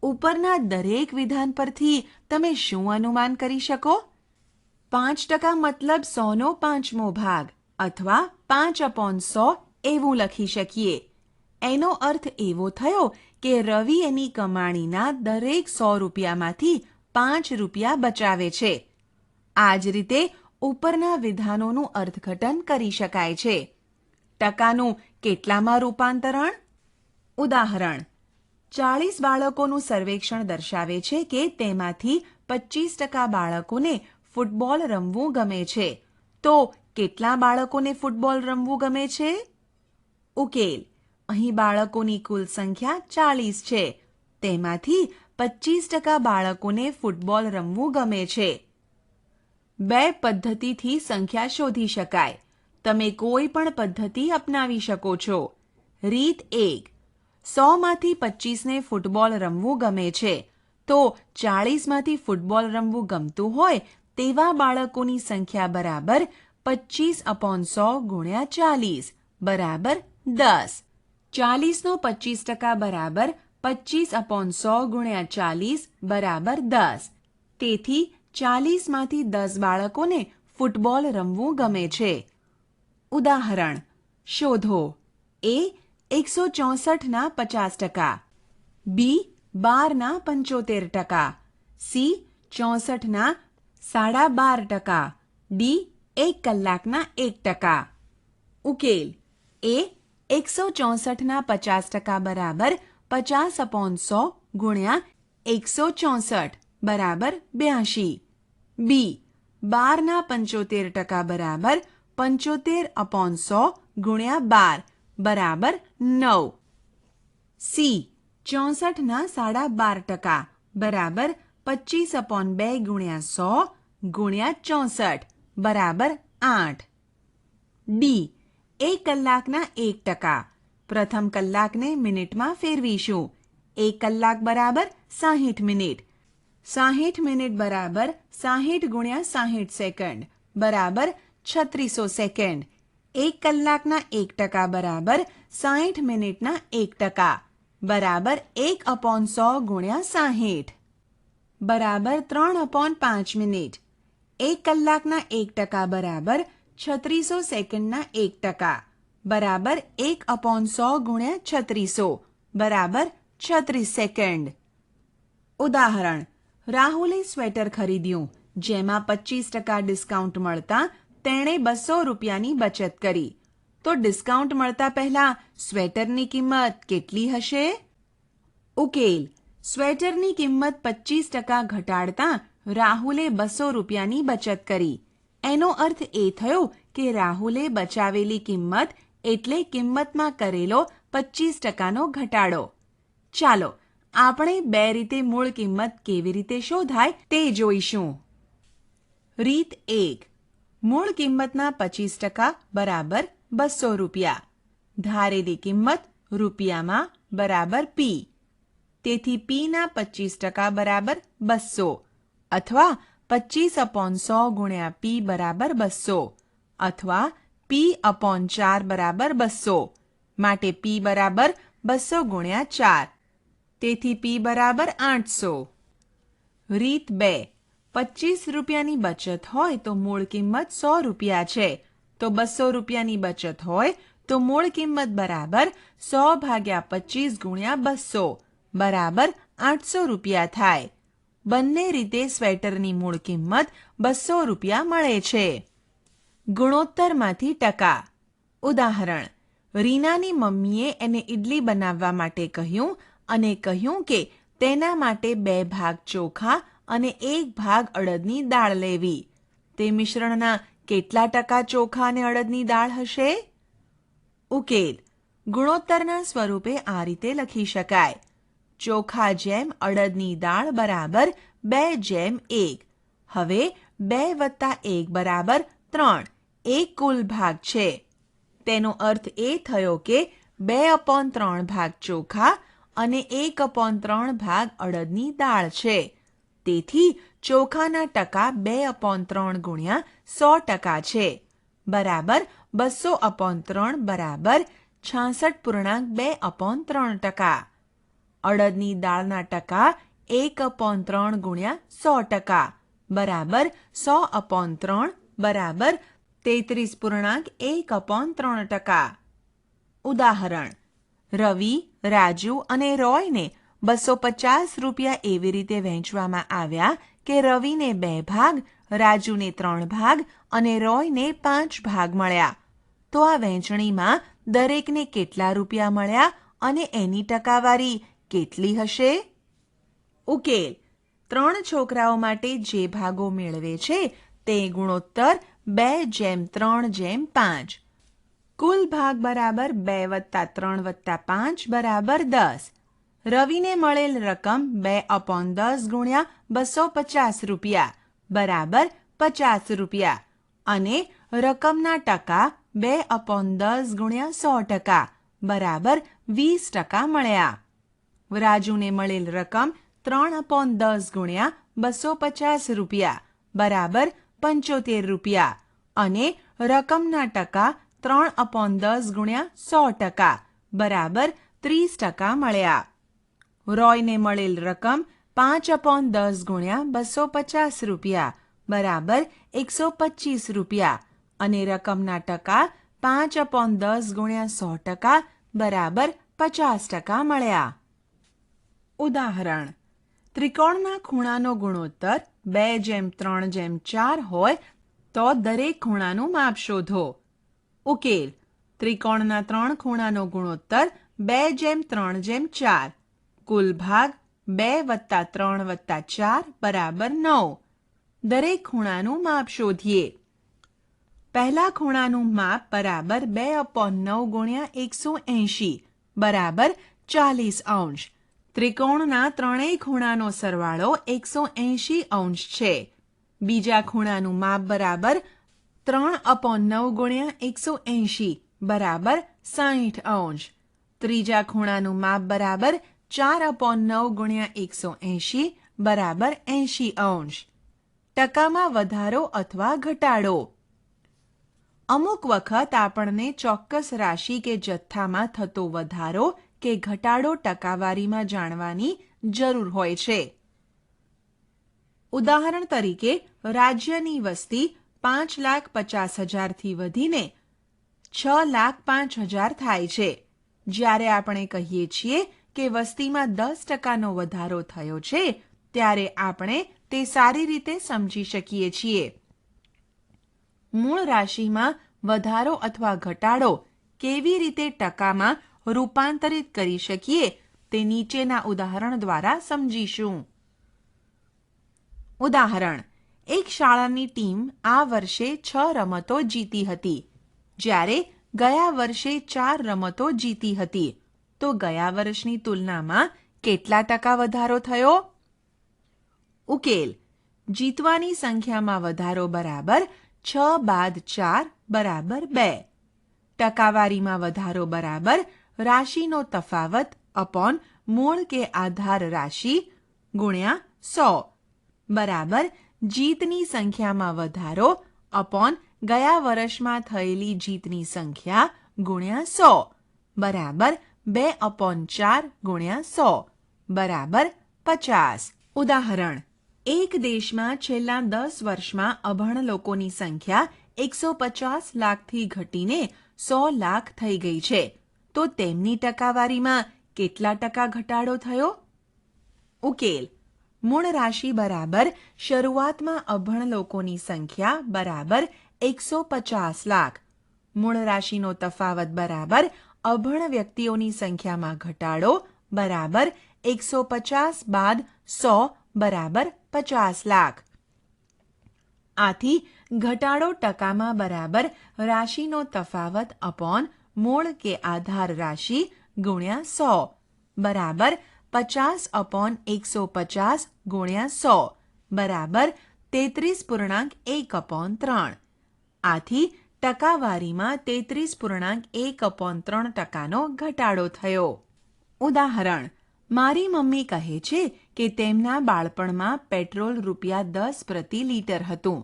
[SPEAKER 1] ઉપરના દરેક વિધાન પરથી તમે શું અનુમાન કરી શકો? 5% મતલબ 100નો 5મો ભાગ અથવા 5/100 એવું લખી શકીએ. એનો અર્થ એવો થયો કે રવિ એની કમાણીના દરેક 100 રૂપિયામાંથી 5 રૂપિયા બચાવે છે. આ જ રીતે ઉપરના વિધાનોનું અર્થઘટન કરી શકાય છે. ટકાનું કેટલામાં રૂપાંતરણ? ઉદાહરણ 40 બાળકોનું સર્વેક્ષણ દર્શાવે છે કે તેમાંથી 25% બાળકોને ફૂટબોલ રમવું ગમે છે. તો કેટલા બાળકોને ફૂટબોલ રમવું ગમે છે? ઉકેલ. અહીં બાળકોની કુલ સંખ્યા 40 છે. તેમાંથી 25% બાળકોને ફૂટબોલ રમવું ગમે છે. 2 પદ્ધતિથી સંખ્યા શોધી શકાય. તમે કોઈ પણ પદ્ધતિ અપનાવી શકો છો. રીત 1. 100માંથી 25ને ફૂટબોલ રમવું ગમે છે, તો 40માંથી ફૂટબોલ રમવું ગમતું હોય તેવા બાળકોની સંખ્યા બરાબર 25/100 ગુણ્યા 40 બરાબર 10. 40નો 25% બરાબર 25/100 ગુણ્યા 40 બરાબર 10. તેથી 40માંથી 10 બાળકોને ફૂટબોલ રમવું ગમે છે. ઉદાહરણ શોધો. એ 164ના 50%, બી 12ના 75%, સી 64ના 12.5%, ડી 1 કલાકના 1%. ઉકેલ. એ 164ના 50% બરાબર 50/100 ગુણ્યા 164 બરાબર 82. બી 12ના 75% બરાબર 75/100 ગુણ્યા 12 બરાબર 9. સી 64ના 12.5% બરાબર 25/2 ગુણ્યા 100 ગુણ્યા 64 બરાબર 8. ડી 1 કલાકના 1%. પ્રથમ કલાકને મિનિટમાં ફેરવીશું. 1 કલાક બરાબર 60 મિનિટ. 60 મિનિટ બરાબર 60 ગુણ્યા 60 સેકન્ડ બરાબર 3600 સેકન્ડ. 1 કલાકના 1% બરાબર 60 મિનિટના 1% બરાબર 1/100 ગુણ્યા 60 બરાબર 3/5 મિનિટ. 1 કલાકના 1% બરાબર 3600 સેકન્ડના 1% બરાબર 1/100 ગુણ્યા 3600 બરાબર 36 સેકન્ડ. ઉદાહરણ રાહુલે સ્વેટર ખરીદ્યું, જેમાં 25% ડિસ્કાઉન્ટ મળતા તેણે 200 રૂપિયાની બચત કરી. તો ડિસ્કાઉન્ટ મળતા પહેલા સ્વેટરની કિંમત કેટલી હશે? ઉકેલ. સ્વેટરની કિંમત 25% ઘટાડતા રાહુલે 200 રૂપિયાની બચત કરી. એનો અર્થ એ થયો કે રાહુલે બચાવેલી કિંમત એટલે કિંમતમાં કરેલો 25%નો ઘટાડો. ચાલો આપણે 2 રીતે મૂળ કિંમત કેવી રીતે શોધાય તે જોઈશું. રીત 1. મૂળ કિંમતના 25% બરાબર 200 રૂપિયા. ધારેલી કિંમત રૂપિયામાં બરાબર પી. તેથી પીના 25% બરાબર 200 અથવા 25/100 ગુણ્યા પી બરાબર 200 અથવા P/4 બરાબર 200. માટે P બરાબર 200 ગુણ્યા 4. તેથી P બરાબર 800. રીત 2. 25 રૂપિયાની બચત હોય તો મૂળ કિંમત 100 રૂપિયા છે. તો 200 રૂપિયાની બચત હોય તો મૂળ કિંમત બરાબર 100/25 ગુણ્યા 200 બરાબર 800 રૂપિયા થાય. બંને રીતે સ્વેટરની મૂળ કિંમત 200 રૂપિયા મળે છે. ગુણોત્તરમાંથી ટકા. ઉદાહરણ રીનાની મમ્મીએ એને ઇડલી બનાવવા માટે કહ્યું અને કહ્યું કે તેના માટે 2 ભાગ ચોખા અને 1 ભાગ અડદની દાળ લેવી. તે મિશ્રણના કેટલા ટકા ચોખા અને અડદની દાળ હશે? ઉકેલ. ગુણોત્તરના સ્વરૂપે આ રીતે લખી શકાય. ચોખા જેમ અડદની દાળ બરાબર 2:1. હવે 2 + 1 બરાબર 3. એ કુલ ભાગ છે. તેનો અર્થ એ થયો કે 2/3 ભાગ ચોખા અને 1/3 ભાગ અડદની દાળ છે. તેથી ચોખાના ટકા 2/3 ગુણ્યા 100% છે બરાબર 200/3 બરાબર 66.2/3%. અડદની દાળના ટકા 1/3 ગુણ્યા 100% બરાબર 100/3 બરાબર 33.1/3%. ઉદાહરણ રવિ, રાજુ અને રોયને 250 રૂપિયા એવી રીતે વહેંચવામાં આવ્યા કે રવિને 2 ભાગ, રાજુને 3 ભાગ અને રોયને 5 ભાગ મળ્યા. તો આ વહેંચણીમાં દરેકને કેટલા રૂપિયા મળ્યા અને એની ટકાવારી કેટલી હશે? ઉકેલ. 3 છોકરાઓ માટે જે ભાગો મેળવે છે તે ગુણોત્તર 2:3:5. કુલ ભાગ બરાબર 2 વત્તા 3 વત્તા 5 બરાબર 10. રવિને મળેલ રકમ 2/10 ગુણ્યા 250 રૂપિયા બરાબર 50 રૂપિયા અને રકમના ટકા 2/10 ગુણ્યા 100% બરાબર 20% મળ્યા. રાજુને મળેલ રકમ 3/10 ગુણ્યા 250 રૂપિયા બરાબર 75 રૂપિયા અને રકમના ટકા 3/10 ગુણ્યા 100% બરાબર 30% મળ્યા. રોયને મળેલ રકમ 5/10 ગુણ્યા 250 રૂપિયા બરાબર 125 રૂપિયા અને રકમના ટકા 5/10 ગુણ્યા 100% બરાબર 50% મળ્યા. ઉદાહરણ: ત્રિકોણના ખૂણાનો ગુણોત્તર 2:3:4 હોય તો દરેક ખૂણાનું માપ શોધો. ઉકેલ: ત્રિકોણના 3 ખૂણાનો ગુણોત્તર 2:3:4. કુલ ભાગ 2 + 3 + 4 બરાબર 9. દરેક ખૂણાનું માપ શોધીએ. પહેલા ખૂણાનું માપ બરાબર 2/9 ગુણ્યા 180 બરાબર 40 અંશ. ત્રિકોણના ત્રણેય ખૂણાનો સરવાળો 180 અંશ છે. બીજા ખૂણાનું માપ બરાબર 3/9 ગુણ્યા 180 બરાબર 60 અંશ. ત્રીજા ખૂણાનું માપ બરાબર 4/9 ગુણ્યા 180 બરાબર 80 અંશ. ટકામાં વધારો અથવા ઘટાડો. અમુક વખત આપણને ચોક્કસ રાશિ કે જથ્થામાં થતો વધારો કે ઘટાડો ટકાવારીમાં જાણવાની જરૂર હોય છે. ઉદાહરણ તરીકે રાજ્યની વસ્તી 5,50,000થી વધીને 6,05,000 થાય છે. જ્યારે આપણે કહીએ છીએ કે વસ્તીમાં 10%નો વધારો થયો છે ત્યારે આપણે તે સારી રીતે સમજી શકીએ છીએ. મૂળ રાશિમાં વધારો અથવા ઘટાડો કેવી રીતે ટકામાં રૂપાંતરિત કરી શકીએ તે નીચેના ઉદાહરણ દ્વારા સમજીશું. ઉદાહરણ: એક શાળાની ટીમ આ વર્ષે 6 રમતો જીતી હતી, જ્યારે ગયા વર્ષે 4 રમતો જીતી હતી. તો ગયા વર્ષની તુલનામાં કેટલા ટકા વધારો થયો? ઉકેલ: જીતવાની સંખ્યામાં વધારો બરાબર 6 બાદ 4 બરાબર 2. ટકાવારીમાં વધારો બરાબર રાશિનો તફાવત અપોન મૂળ કે આધાર રાશિ ગુણ્યા 100 બરાબર જીતની સંખ્યામાં વધારો અપોન ગયા વર્ષમાં થયેલી જીતની સંખ્યા ગુણ્યા 100 બરાબર 2/4 ગુણ્યા 100 બરાબર 50. ઉદાહરણ: એક દેશમાં છેલ્લા 10 વર્ષમાં અભણ લોકોની સંખ્યા 150 લાખથી ઘટીને 100 લાખ થઈ ગઈ છે. તો તેમની ટકાવારીમાં કેટલા ટકા ઘટાડો થયો? ઉકેલ: મૂળ રાશિ બરાબર શરૂઆતમાં અભણ લોકોની સંખ્યા બરાબર 150 લાખ. મૂળ રાશિનો તફાવત બરાબર અભણ વ્યક્તિઓની સંખ્યામાં ઘટાડો બરાબર 150 બાદ 100 બરાબર 50 લાખ. આથી ઘટાડો ટકામાં બરાબર રાશિનો તફાવત અપોન મૂળ કે આધાર રાશિ ગુણ્યા 100 બરાબર 50/150 ગુણ્યા 100 બરાબર 33.1/3. આથી ટકાવારીમાં 33.1/3%નો ઘટાડો થયો. ઉદાહરણ: મારી મમ્મી કહે છે કે તેમના બાળપણમાં પેટ્રોલ ₹10 પ્રતિ લીટર હતું.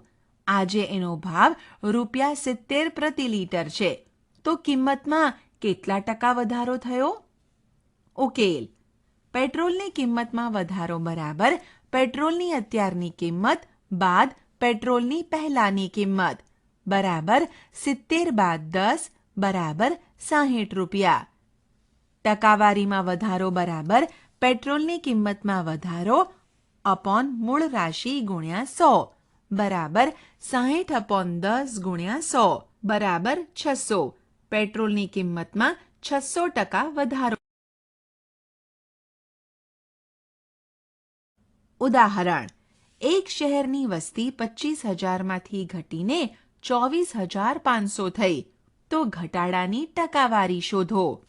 [SPEAKER 1] આજે એનો ભાવ ₹70 પ્રતિ લીટર છે. તો કિંમતમાં કેટલા ટકા વધારો થયો? ઉકેલ: પેટ્રોલની કિંમતમાં વધારો બરાબર પેટ્રોલની અત્યારની કિંમત બાદ પેટ્રોલની પહેલાની કિંમત બરાબર 70 બાદ 10 બરાબર 60 રૂપિયા. ટકાવારીમાં વધારો બરાબર પેટ્રોલની કિંમતમાં વધારો અપોન મૂળ રાશિ ગુણ્યા 100 બરાબર 60/10 ગુણ્યા 100 બરાબર 600. પેટ્રોલની કિંમતમાં 600% વધારો. ઉદાહરણ: એક શહેરની વસ્તી 25,000માંથી ઘટીને 24,500 થઈ. તો ઘટાડાની ટકાવારી શોધો.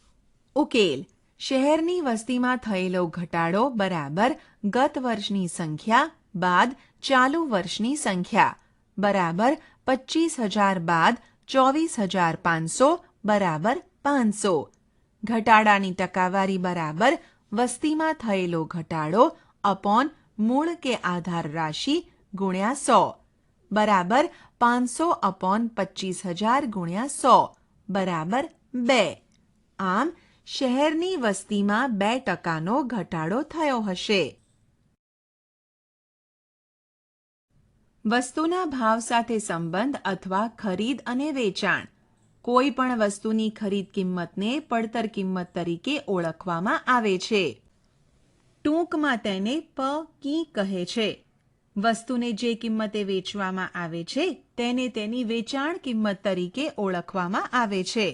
[SPEAKER 1] ઉકેલ: શહેરની વસ્તીમાં થયેલો ઘટાડો બરાબર ગત વર્ષની સંખ્યા બાદ ચાલુ વર્ષની સંખ્યા બરાબર 25,000 બાદ 24,500 બરાબર 500. ઘટાડાની ટકાવારી બરાબર વસ્તીમાં થયેલો ઘટાડો અપોન મૂળ કે આધાર રાશિ ગુણ્યા 100 બરાબર 500 અપોન 25,000 ગુણ્યા 100 બરાબર 2. આમ શહેરની વસ્તીમાં 2% ઘટાડો થયો હશે. વસ્તુના ભાવ સાથે સંબંધ અથવા ખરીદ અને વેચાણ. કોઈ પણ વસ્તુની ખરીદ કિંમતને પડતર કિંમત તરીકે ઓળખવામાં આવે છે. ટૂંકમાં તેને પ.કી. કહે છે. વસ્તુને જે કિંમતે વેચવામાં આવે છે તેને તેની વેચાણ કિંમત તરીકે ઓળખવામાં આવે છે.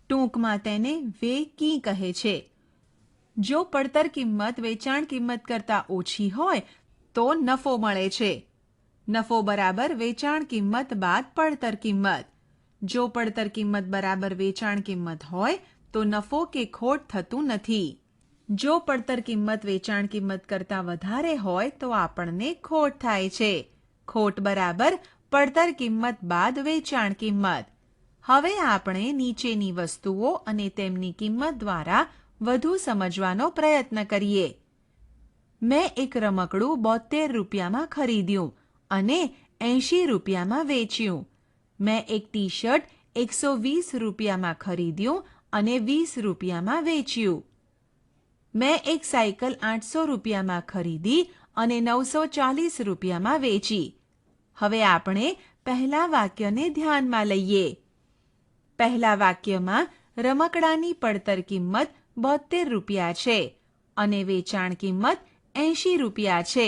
[SPEAKER 1] ટૂંકમાં તેને વે.કી. કહે છે. જો પડતર કિંમત વેચાણ કિંમત કરતાં ઓછી હોય તો નફો મળે છે. નફો બરાબર વેચાણ કિંમત બાદ પડતર કિંમત. જો પડતર કિંમત બરાબર વેચાણ કિંમત હોય તો નફો કે ખોટ થતું નથી. જો પડતર કિંમત વેચાણ કિંમત કરતાં વધારે હોય તો આપણને ખોટ થાય છે. ખોટ બરાબર પડતર કિંમત બાદ વેચાણ કિંમત. હવે આપણે નીચેની વસ્તુઓ અને તેમની કિંમત દ્વારા વધુ સમજવાનો પ્રયત્ન કરીએ. મેં એક રમકડું 72 રૂપિયામાં ખરીદ્યું અને 80 રૂપિયામાં વેચ્યું. મેં એક ટી શર્ટ 120 રૂપિયામાં ખરીદ્યું અને 20 રૂપિયામાં વેચ્યું. મેં એક સાયકલ 800 રૂપિયામાં ખરીદી અને 940 રૂપિયામાં વેચી. હવે આપણે પહેલા વાક્યને ધ્યાનમાં લઈએ. પહેલા વાક્યમાં રમકડાની પડતર કિંમત 72 રૂપિયા છે અને વેચાણ કિંમત 80 રૂપિયા છે.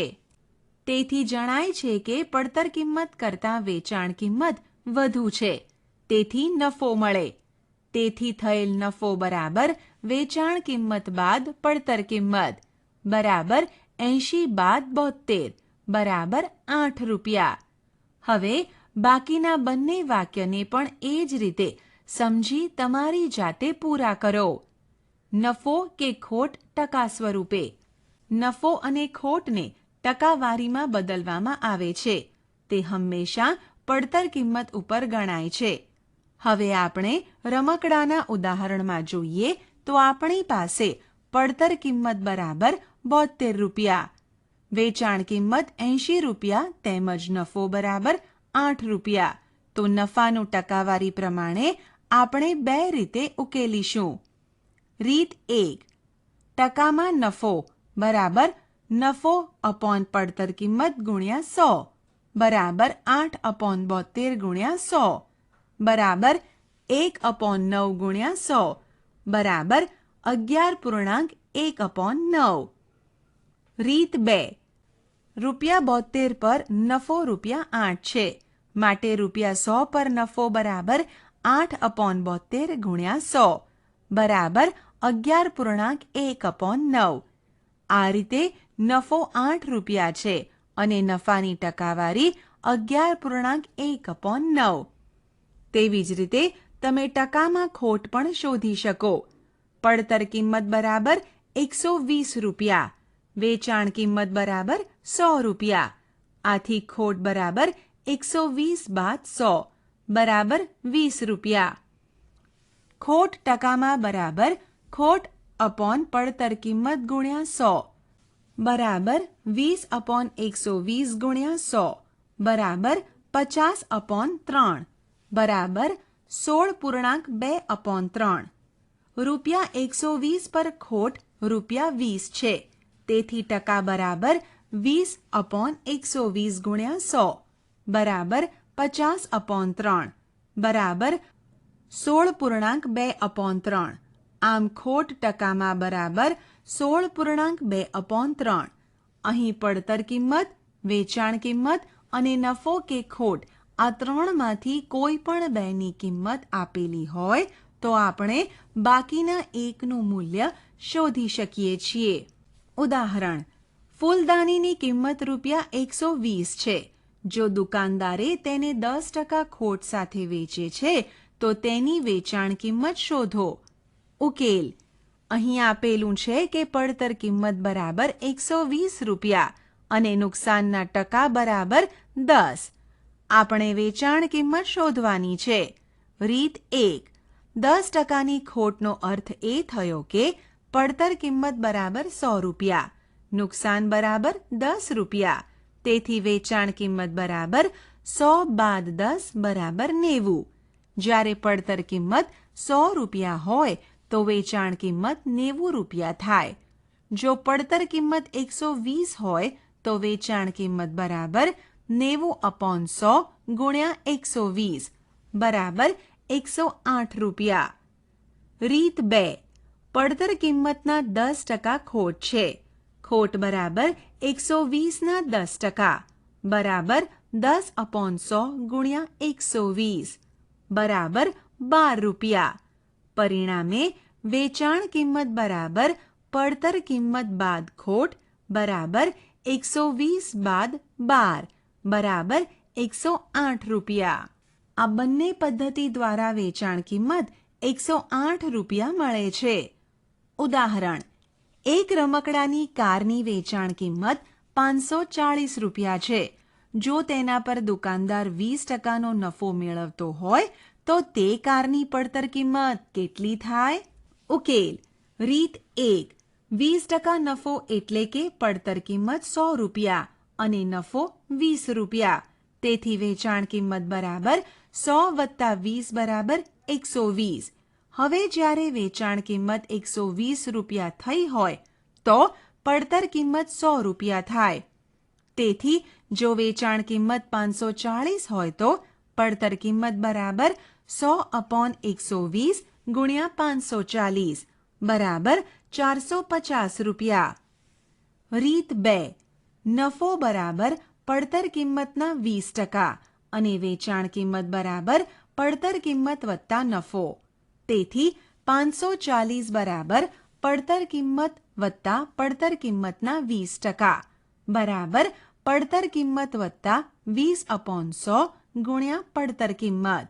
[SPEAKER 1] તેથી જણાય છે કે પડતર કિંમત કરતાં વેચાણ કિંમત વધુ છે. તેથી નફો મળે. તેથી થયેલ નફો બરાબર વેચાણ કિંમત બાદ પડતર કિંમત બરાબર 80 બાદ 72 બરાબર 8 રૂપિયા. હવે બાકીના બંને વાક્યને પણ એ જ રીતે સમજી તમારી જાતે પૂરા કરો. નફો કે ખોટ ટકા સ્વરૂપે. નફો અને ખોટને ટકાવારીમાં બદલવામાં આવે છે. તે હંમેશા પડતર કિંમત ઉપર ગણાય છે. હવે આપણે રમકડાના ઉદાહરણમાં જોઈએ તો આપણી પાસે પડતર કિંમત બરાબર 72 રૂપિયા, વેચાણ કિંમત 80 રૂપિયા તેમજ નફો બરાબર 8 રૂપિયા. તો નફાનું ટકાવારી પ્રમાણે આપણે 2 રીતે ઉકેલીશું. રીત 1. ટકામાં નફો બરાબર નફો અપોન પડતર કિંમત ગુણ્યા 100 બરાબર 8/72 ગુણ્યા 100 બરાબર 1/9 ગુણ્યા 100 બરાબર 11.1/9. રીત 2. ₹72 પર નફો ₹8 છે. માટે ₹100 પર નફો બરાબર 8/72 ગુણ્યા 100 બરાબર 11.1/9. આ રીતે નફો 8 રૂપિયા છે અને નફાની ટકાવારી 11.1/9. તેવી જ રીતે તમે ટકામાં ખોટ પણ શોધી શકો. પડતર કિંમત બરાબર 120 રૂપિયા, વેચાણ કિંમત બરાબર 100 રૂપિયા. આથી ખોટ બરાબર 120 બાદ 100 બરાબર 20 રૂપિયા. ખોટ ટકામાં બરાબર ખોટ અપોન પડતર કિંમત ગુણ્યા 100 બરાબર 20/120 ગુણ્યા 100 બરાબર 50/3 બરાબર 16.2/3. ₹120 પર ખોટ ₹20 છે. તેથી ટકા બરાબર 20/120 ગુણ્યા 100 બરાબર 50/3 બરાબર 16.2/3. આમ ખોટ ટકામાં બરાબર 16.2/3. અહીં પડતર કિંમત, વેચાણ કિંમત અને નફો કે ખોટ આ ત્રણમાંથી કોઈ પણ બેની કિંમત આપેલી હોય તો આપણે બાકીના એકનું મૂલ્ય શોધી શકીએ છીએ. ઉદાહરણ: ફૂલદાનીની કિંમત ₹120 છે. જો દુકાનદારે તેને 10% ખોટ સાથે વેચે છે તો તેની વેચાણ કિંમત શોધો. ઉકેલ: અહીં આપેલું છે કે પડતર કિંમત બરાબર 120 રૂપિયા અને નુકસાનના ટકા બરાબર 10. આપણે વેચાણ કિંમત શોધવાની છે. રીત 1. 10%ની ખોટનો અર્થ એ થયો કે પડતર કિંમત બરાબર 100 રૂપિયા, નુકસાન બરાબર 10 રૂપિયા. તેથી વેચાણ કિંમત બરાબર 100 બાદ 10 બરાબર 90. જ્યારે પડતર કિંમત 100 રૂપિયા હોય તો વેચાણ કિંમત 90 રૂપિયા થાય. જો પડતર કિંમત 120 હોય તો વેચાણ કિંમત બરાબર 90/100 ગુણ્યા 120 બરાબર 108 રૂપિયા. રીત 2. પડતર કિંમતના 10% ખોટ છે. ખોટ બરાબર 120ના 10% બરાબર 10/100 ગુણ્યા 120 બરાબર 12 રૂપિયા. પરિણામે વેચાણ કિંમત બરાબર પડતર કિંમત બાદ ખોટ બરાબર 120 બાદ 12 બરાબર 108 રૂપિયા. આ બંને પદ્ધતિ દ્વારા વેચાણ કિંમત 108 રૂપિયા મળે છે. ઉદાહરણ: એક રમકડાની કારની વેચાણ કિંમત 540 રૂપિયા છે. જો તેના પર દુકાનદાર 20%નો નફો મેળવતો હોય તો તે કારની પડતર કિંમત કેટલી થાય? ઉકેલ: રીત 1. 20% નફો એટલે કે પડતર કિંમત 100 રૂપિયા અને નફો 20 રૂપિયા. તેથી વેચાણ કિંમત બરાબર 100 + 20 બરાબર 120. હવે જ્યારે વેચાણ કિંમત 120 રૂપિયા થઈ હોય તો પડતર કિંમત 100 રૂપિયા થાય. તેથી જો વેચાણ કિંમત 540 હોય તો પડતર કિંમત બરાબર 100/120 ગુણ્યા 540 બરાબર 450 રૂપિયા. રીત 2. નફો બરાબર પડતર કિંમતના 20% અને વેચાણ કિંમત બરાબર પડતર કિંમત વત્તા નફો. તેથી 540 બરાબર પડતર કિંમત વત્તા પડતર કિંમતના 20% બરાબર પડતર કિંમત વત્તા 20/100 ગુણ્યા પડતર કિંમત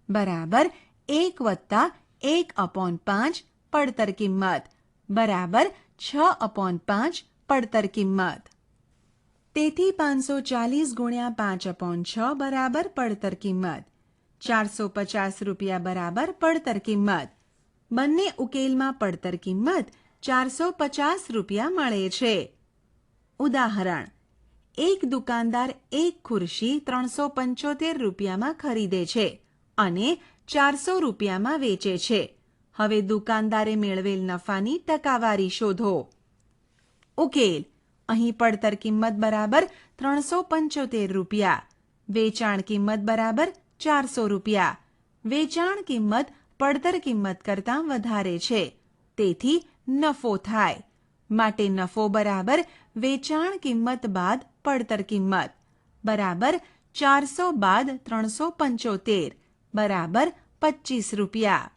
[SPEAKER 1] બરાબર 1 વત્તા 1/5 પડતર કિંમત બરાબર 6/5 પડતર કિંમત. તેથી 540 ગુણ્યા 5/6 બરાબર પડતર કિંમત. 450 રૂપિયા બરાબર પડતર કિંમત. બંને ઉકેલમાં પડતર કિંમત 450 રૂપિયા મળે છે. ઉદાહરણ: એક દુકાનદાર એક ખુરશી 375 રૂપિયામાં ખરીદે છે અને 400 રૂપિયામાં વેચે છે. હવે દુકાનદારે મેળવેલ નફાની ટકાવારી શોધો. ઉકેલ: અહીં પડતર કિંમત બરાબર 375 રૂપિયા, વેચાણ કિંમત બરાબર 400 રૂપિયા. વેચાણ કિંમત પડતર કિંમત કરતાં વધારે છે, તેથી નફો થાય. માટે નફો બરાબર વેચાણ કિંમત બાદ પડતર કિંમત બરાબર 400 બાદ 375 બરાબર 25 રૂપિયા.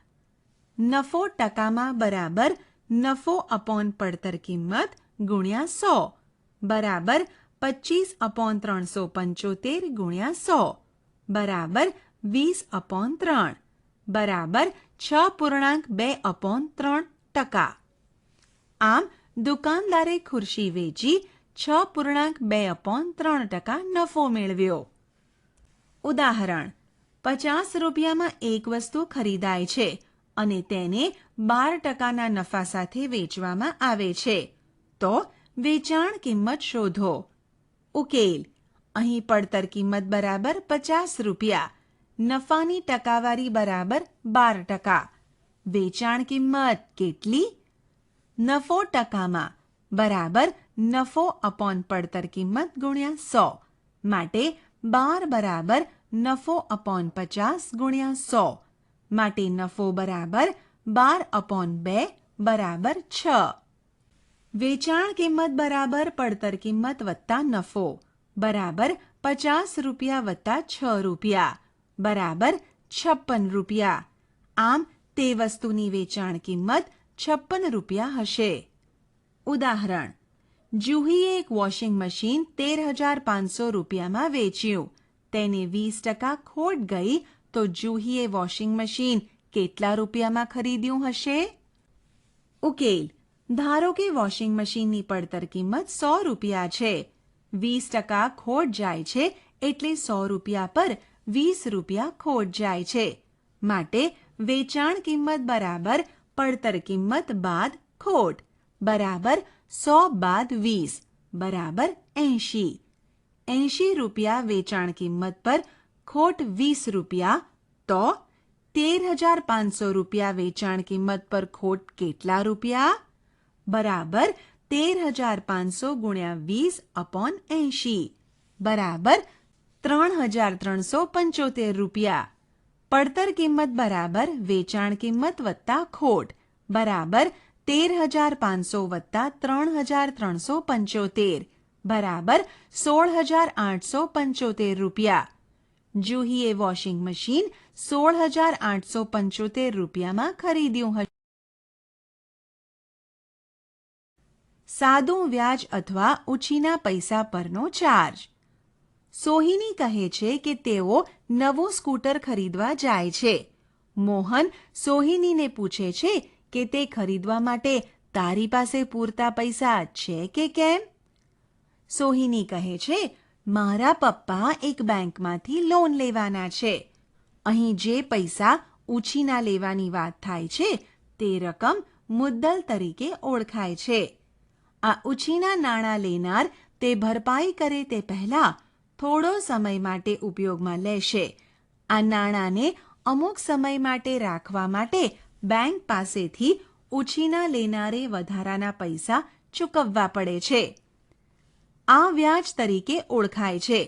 [SPEAKER 1] નફો ટકામાં બરાબર નફો અપોન પડતર કિંમત ગુણ્યા 100 બરાબર 25/375 ગુણ્યા 100 બરાબર 20/3 બરાબર 6.2/3%. આમ દુકાનદારે ખુરશી વેચી 6.2/3% નફો મેળવ્યો. ઉદાહરણ: 50 રૂપિયામાં એક વસ્તુ ખરીદાય છે અને તેને 12%ના નફા સાથે વેચવામાં આવે છે. તો વેચાણ કિંમત શોધો. ઉકેલ: અહીં પડતર કિંમત બરાબર 50 રૂપિયા, નફાની ટકાવારી બરાબર 12%. વેચાણ કિંમત કેટલી? નફો ટકામાં બરાબર નફો અપોન પડતર કિંમત ગુણ્યા 100. માટે 12 બરાબર નફો અપોન 50 ગુણ્યા 100. માટે નફો બરાબર 12/2 બરાબર 6. વેચાણ કિંમત બરાબર પડતર કિંમત વત્તા નફો બરાબર 50 રૂપિયા વત્તા 6 રૂપિયા બરાબર 56 રૂપિયા. આમ તે વસ્તુની વેચાણ કિંમત 56 રૂપિયા હશે. ઉદાહરણ: જુહીએ એક વોશિંગ મશીન 13,500 રૂપિયામાં વેચ્યું. તેને 20% ખોટ ગઈ તો જુહીએ વોશિંગ મશીન કેટલા રૂપિયામાં ખરીદ્યું હશે? ઉકેલ: ધારો કે વોશિંગ મશીનની પડતર કિંમત 100 રૂપિયા છે. 20% ખોટ જાય છે એટલે 100 રૂપિયા પર 20 રૂપિયા ખોટ જાય છે. માટે વેચાણ કિંમત બરાબર પડતર કિંમત બાદ ખોટ બરાબર 100 બાદ 20 બરાબર 80. 80 રૂપિયા વેચાણ કિંમત પર ખોટ 20 રૂપિયા તો 13,500 રૂપિયા વેચાણ કિંમત પર ખોટ કેટલા રૂપિયા? બરાબર 13,500 ગુણ્યા 20/80 બરાબર 3,375 રૂપિયા. પડતર કિંમત બરાબર વેચાણ કિંમત વત્તા ખોટ બરાબર 13,500 વત્તા 3,375 બરાબર 16,875 રૂપિયા. જુહીએ વોશિંગ મશીન 16,875 રૂપિયામાં ખરીદ્યું હશે. સાદું વ્યાજ અથવા ઉછીના પૈસા પરનો ચાર્જ. સોહિની કહે છે કે તેઓ નવું સ્કૂટર ખરીદવા જાય છે. મોહન સોહિનીને પૂછે છે કે તે ખરીદવા માટે તારી પાસે પૂરતા પૈસા છે કે કેમ? સોહિની કહે છે, મારા પપ્પા એક બેંકમાંથી લોન લેવાના છે. અહીં જે પૈસા ઉછીના લેવાની વાત થાય છે તે રકમ મુદ્દલ તરીકે ઓળખાય છે. આ ઉછીના નાણાં લેનાર તે ભરપાઈ કરે તે પહેલા થોડો સમય માટે ઉપયોગમાં લેશે. આ નાણાંને અમુક સમય માટે રાખવા માટે બેંક પાસેથી ઉછીના લેનારે વધારાના પૈસા ચૂકવવા પડે છે. આ વ્યાજ તરીકે ઓળખાય છે.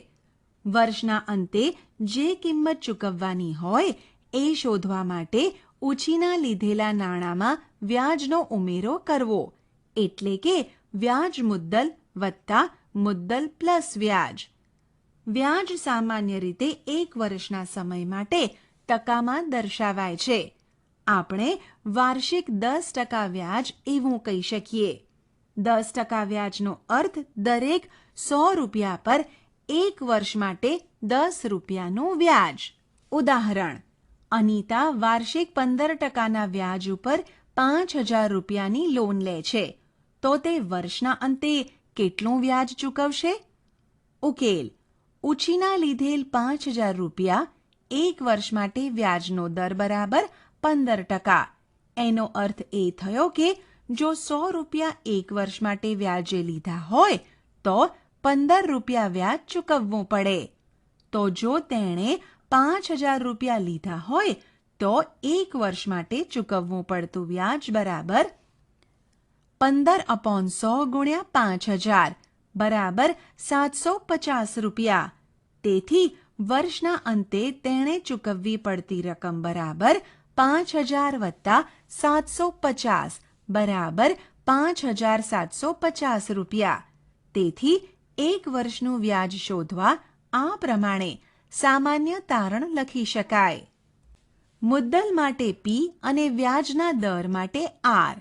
[SPEAKER 1] વર્ષના અંતે જે કિંમત ચૂકવવાની હોય એ શોધવા માટે ઉછીના લીધેલા નાણાંમાં વ્યાજનો ઉમેરો કરવો એટલે કે વ્યાજ મુદ્દલ વત્તા મુદ્દલ પ્લસ વ્યાજ. વ્યાજ સામાન્ય રીતે 1 વર્ષના સમય માટે ટકામાં દર્શાવાય છે. આપણે વાર્ષિક 10% વ્યાજ એવું કહી શકીએ. 10% વ્યાજનો અર્થ દરેક 100 રૂપિયા પર 1 વર્ષ માટે 10 રૂપિયાનું વ્યાજ. ઉદાહરણ: અનિતા વાર્ષિક 15%ના વ્યાજ ઉપર 5,000 રૂપિયાની લોન લે છે. તો તે વર્ષના અંતે કેટલું વ્યાજ ચૂકવશે? ઉકેલ: ઉછીના લીધેલ 5,000 રૂપિયા 1 વર્ષ માટે વ્યાજનો દર બરાબર 15%. એનો અર્થ એ થયો કે જો 100 રૂપિયા 1 વર્ષ માટે વ્યાજે લીધા હોય તો 15 રૂપિયા વ્યાજ ચૂકવવું પડે. તો જો તેણે 5,000 રૂપિયા લીધા હોય તો 1 વર્ષ માટે ચૂકવવું પડતું વ્યાજ બરાબર 15/100 ગુણ્યા 5,000 બરાબર 750 રૂપિયા. તેથી વર્ષના અંતે તેણે ચૂકવવી પડતી રકમ બરાબર 5,000 વત્તા 750 બરાબર 5,750 રૂપિયા. તેથી 1 વર્ષનું વ્યાજ શોધવા આ પ્રમાણે સામાન્ય તારણ લખી શકાય. મુદ્દલ માટે P અને વ્યાજના દર માટે R.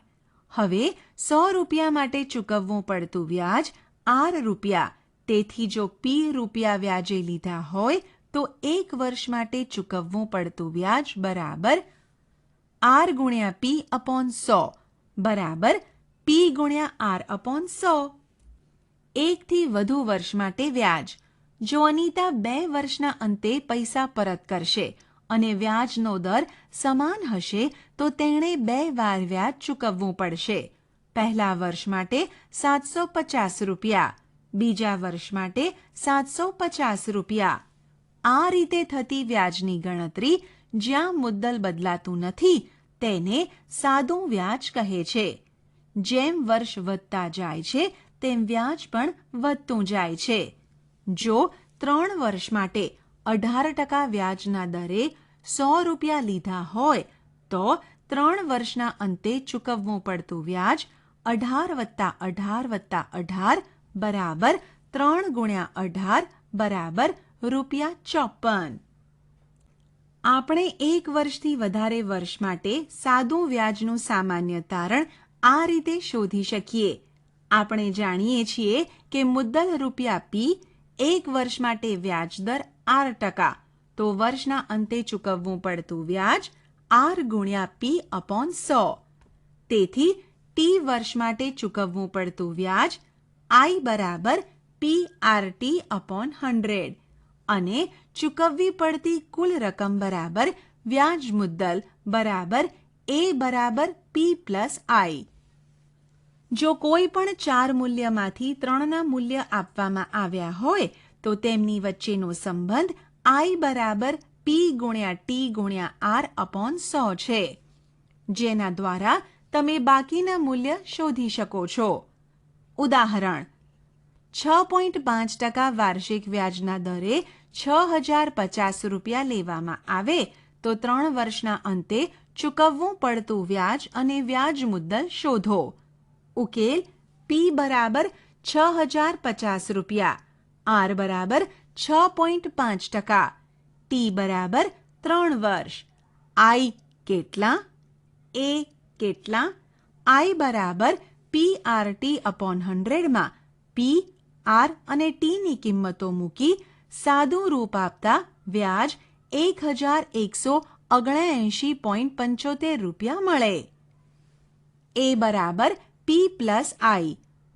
[SPEAKER 1] હવે 100 રૂપિયા માટે ચૂકવવું પડતું વ્યાજ R રૂપિયા. તેથી જો P રૂપિયા વ્યાજે લીધા હોય તો 1 વર્ષ માટે ચૂકવવું પડતું વ્યાજ બરાબર R ગુણ્યા P/100 બરાબર P ગુણ્યા R/100. 1 થી વધુ વર્ષ માટે વ્યાજ. જો અનિતા 2 વર્ષના અંતે પૈસા પરત કરશે અને વ્યાજનો દર સમાન હશે તો તેણે 2 વાર વ્યાજ ચૂકવવું પડશે. પહેલા વર્ષ માટે 750 રૂપિયા, બીજા વર્ષ માટે 750 રૂપિયા. આ રીતે થતી વ્યાજની ગણતરી જ્યાં મુદ્દલ બદલાતું નથી તેને સાદું વ્યાજ કહે છે. જેમ વર્ષ વધતા જાય છે તેમ વ્યાજ પણ વધતું જાય છે. જો 3 વર્ષ માટે 18% વ્યાજના દરે 100 રૂપિયા લીધા હોય તો 3 વર્ષના અંતે ચૂકવવું પડતું વ્યાજ 18 + 18 + 18 બરાબર 3 ગુણ્યા 18 બરાબર ₹54. આપણે 1 વર્ષથી વધારે વર્ષ માટે સાદું વ્યાજનું સામાન્ય તારણ આ રીતે શોધી શકીએ. આપણે જાણીએ છીએ કે મુદ્દલ રૂપિયા P, 1 વર્ષ માટે વ્યાજ દર 8%, તો વર્ષના અંતે ચૂકવવું પડતું વ્યાજ R ગુણ્યા P/100. તેથી T વર્ષ માટે ચૂકવવું પડતું વ્યાજ I બરાબર PRT/100 અને ચૂકવવી પડતી કુલ રકમ બરાબર વ્યાજ મુદ્દલ બરાબર A બરાબર P પ્લસ I. જો કોઈ પણ 4 મૂલ્યમાંથી 3ના મૂલ્ય આપવામાં આવ્યા હોય તો તેમની વચ્ચેનો સંબંધ I બરાબર P ગુણ્યા T ગુણ્યા R/100 છે, જેના દ્વારા તમે બાકીના મૂલ્ય શોધી શકો છો. ઉદાહરણ: 6.5% વાર્ષિક વ્યાજના દરે 6,050 રૂપિયા લેવામાં આવે તો 3 વર્ષના અંતે ચૂકવવું પડતું વ્યાજ અને વ્યાજ મુદ્દલ શોધો. ઉકેલ: P બરાબર 6,050 રૂપિયા, R બરાબર 6.5%, T બરાબર 3 વર્ષ. I કેટલા? A કેટલા? I બરાબર PRT/100 માં P, R અને T ની કિંમતો મૂકી સાદું રૂપ આપતા વ્યાજ 1,179.75 રૂપિયા મળે. A બરાબર P પ્લસ I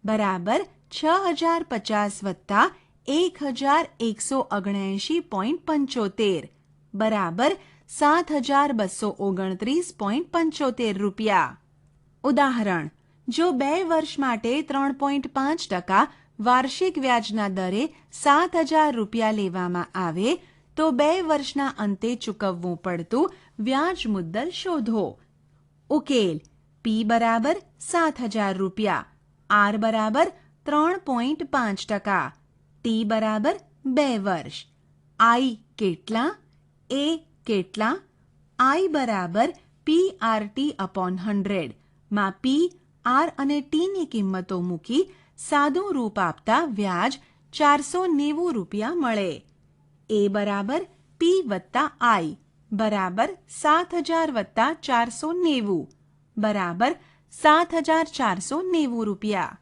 [SPEAKER 1] બરાબર 6,050 વત્તા 1,179.75 બરાબર 7,229.75 રૂપિયા. ઉદાહરણ: જો 2 વર્ષ માટે 3.5% વાર્ષિક વ્યાજના દરે 7,000 રૂપિયા લેવામાં આવે તો 2 વર્ષના અંતે ચૂકવવું પડતું વ્યાજ મુદ્દલ શોધો. ઉકેલ: P બરાબર 7,000 રૂપિયા, R બરાબર 3.5%, T બરાબર 2 વર્ષ. I કેટલા? A કેટલા? I બરાબર PRT/100 માં P, R અને T ની કિંમતો મૂકી સાદું રૂપ આપતા વ્યાજ 490 રૂપિયા મળે. A બરાબર P વત્તા I બરાબર 7,000 વત્તા 490 બરાબર 7,490 રૂપિયા.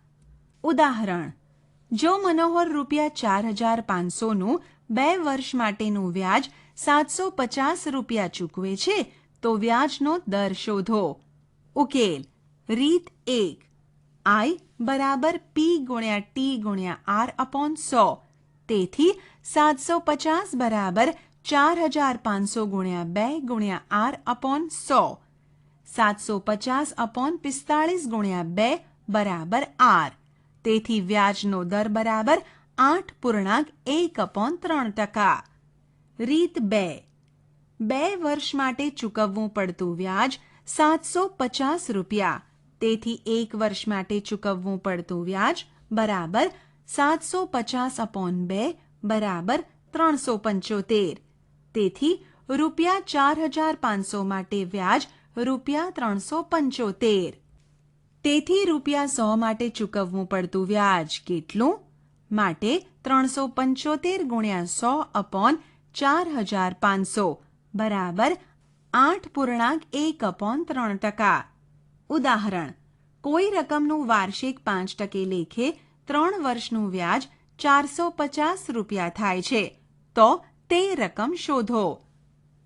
[SPEAKER 1] ઉદાહરણ: જો મનોહર રૂપિયા 4,500નું 2 વર્ષ માટેનું વ્યાજ 750 રૂપિયા ચૂકવે છે તો વ્યાજનો દર શોધો. ઉકેલ: રીત 1. I બરાબર P ગુણ્યા T ગુણ્યા R/100. તેથી 750 બરાબર 4,500 ગુણ્યા 2 ગુણ્યા R/100. 750/45 ગુણ્યા 2 બરાબર R. તેથી વ્યાજનો દર બરાબર 8.1/3%. રીત 2. 2 વર્ષ માટે ચૂકવવું પડતું વ્યાજ 750 રૂપિયા. તેથી 1 વર્ષ માટે ચૂકવવું પડતું વ્યાજ બરાબર 750/2 બરાબર 375. તેથી રૂપિયા 4,500 માટે વ્યાજ રૂપિયા 375. તેથી રૂપિયા 100 માટે ચૂકવવું પડતું વ્યાજ કેટલું? માટે 375 ગુણ્યા 100/4,500 બરાબર 8.1/3%. ઉદાહરણ: કોઈ રકમનું વાર્ષિક 5% લેખે 3 વર્ષનું વ્યાજ 450 રૂપિયા થાય છે તો તે રકમ શોધો.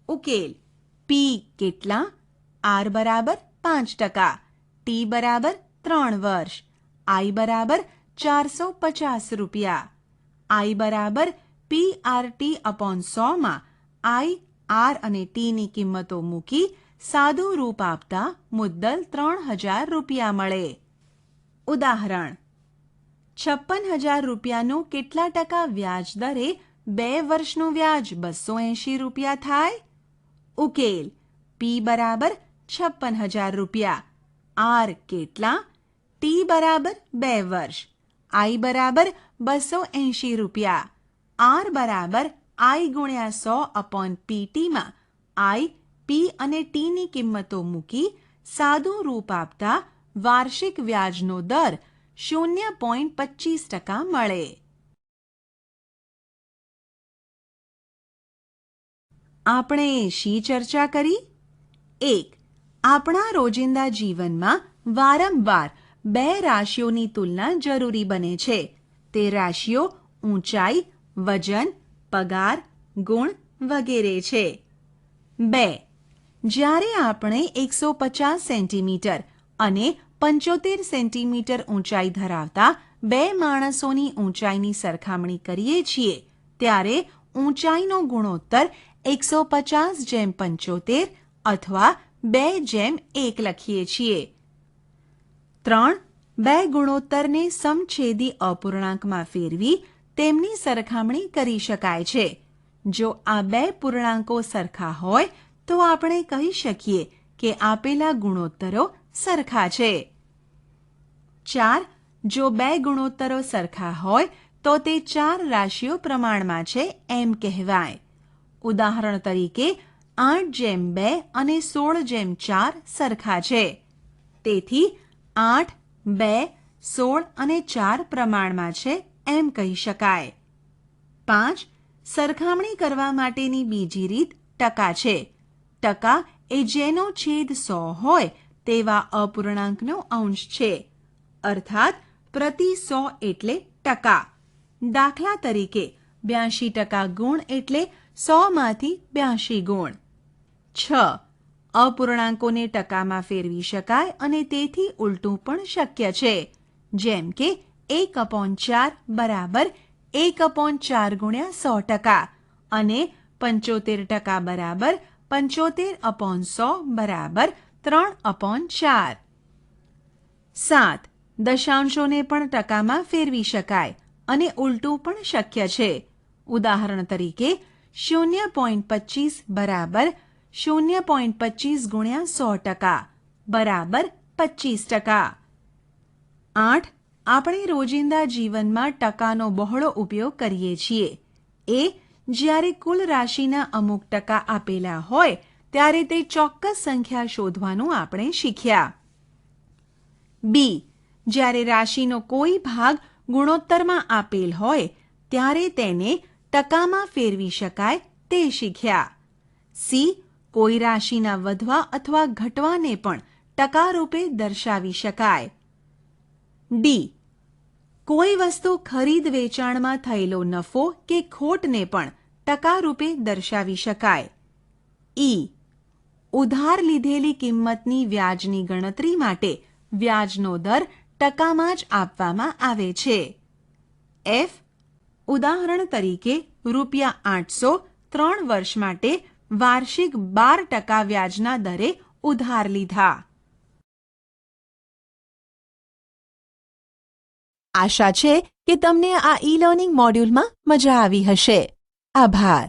[SPEAKER 1] ઉકેલ: P કેટલા? R બરાબર 5%, T બરાબર 3 વર્ષ, I બરાબર 450 રૂપિયા. I બરાબર PRT/100 માં I, R અને T ની કિંમતો મૂકી સાદું રૂપ આપતા મુદ્દલ 3,000 રૂપિયા મળે. ઉદાહરણ: 56,000 રૂપિયાનું કેટલા ટકા વ્યાજ દરે 2 વર્ષનું વ્યાજ 280 રૂપિયા થાય? ઉકેલ: P બરાબર 56,000 રૂપિયા, R કેટલા? T બરાબર 2 વર્ષ, I બરાબર 280 રૂપિયા. R બરાબર I ગુણ્યા 100/PT માં I, P અને T ની કિંમતો મૂકી સાદું રૂપ આપતા વાર્ષિક વ્યાજનો દર 0.25% મળે. આપણે શી ચર્ચા કરી? 1. આપણા રોજિંદા જીવનમાં વારંવાર 2 રાશિઓની તુલના જરૂરી બને છે. તે રાશિઓ ઊંચાઈ, વજન, પગાર, ગુણ વગેરે છે. 2. જ્યારે આપણે 150 સેન્ટીમીટર અને 75 સેન્ટીમીટર ઊંચાઈ ધરાવતા બે માણસોની ઊંચાઈની સરખામણી કરીએ છીએ ત્યારે ઊંચાઈનો ગુણોત્તર 150:75 અથવા 2:1 લખીએ છીએ. 3. બે ગુણોત્તરને સમછેદી અપૂર્ણાંકમાં ફેરવી તેમની સરખામણી કરી શકાય છે. જો આ બે પૂર્ણાંકો સરખા હોય તો આપણે કહી શકીએ કે આપેલા ગુણોત્તરો સરખા છે. 4. જો બે ગુણોત્તરો સરખા હોય તો તે 4 રાશિઓ પ્રમાણમાં છે એમ કહેવાય. ઉદાહરણ તરીકે 8:2 અને 16:4 સરખા છે. તેથી 8, 2, 16 અને 4 પ્રમાણમાં છે એમ કહી શકાય. 5. સરખામણી કરવા માટેની બીજી રીત ટકા છે. ટકા એ જેનો છેદ 100 હોય તેવા અપૂર્ણાંકનો અંશ છે. અર્થાત પ્રતિ 100 એટલે ટકા. દાખલા તરીકે 82% ગુણ એટલે 100માંથી 82 ગુણ. 6. અપૂર્ણાંકોને ટકામાં ફેરવી શકાય અને તેથી ઉલટું પણ શક્ય છે. જેમ કે 1/4 બરાબર 1/4 ગુણ્યા 100% અને 75% બરાબર 75/100 બરાબર 3/4. 7. દશાંશોને પણ ટકામાં ફેરવી શકાય અને ઉલટું પણ શક્ય છે. ઉદાહરણ તરીકે 0.25 બરાબર 0.25 ગુણ્યા 100% બરાબર 25%. 8. આપણે રોજિંદા જીવનમાં ટકાનો બહોળો ઉપયોગ કરીએ છીએ. એ જ્યારે કુલ રાશિના અમુક ટકા આપેલા હોય ત્યારે તે ચોક્કસ સંખ્યા શોધવાનું આપણે શીખ્યા. બી. જ્યારે રાશિનો કોઈ ભાગ ગુણોત્તરમાં આપેલ હોય ત્યારે તેને ટકામાં ફેરવી શકાય તે શીખ્યા. સી. કોઈ રાશિના વધવા અથવા ઘટવાને પણ ટકા રૂપે દર્શાવી શકાય. ડી. કોઈ વસ્તુ ખરીદ વેચાણમાં થયેલો નફો કે ખોટને પણ ટકા રૂપે દર્શાવી શકાય. ઈ. ઉધાર લીધેલી કિંમતની વ્યાજની ગણતરી માટે વ્યાજનો દર ટકામાં જ આપવામાં આવે છે. એફ. ઉદાહરણ તરીકે ₹800 3 વર્ષ માટે વાર્ષિક 12% વ્યાજના દરે ઉધાર લીધા. આશા છે કે તમને આ ઈ લર્નિંગ મોડ્યુલમાં મજા આવી હશે. આભાર.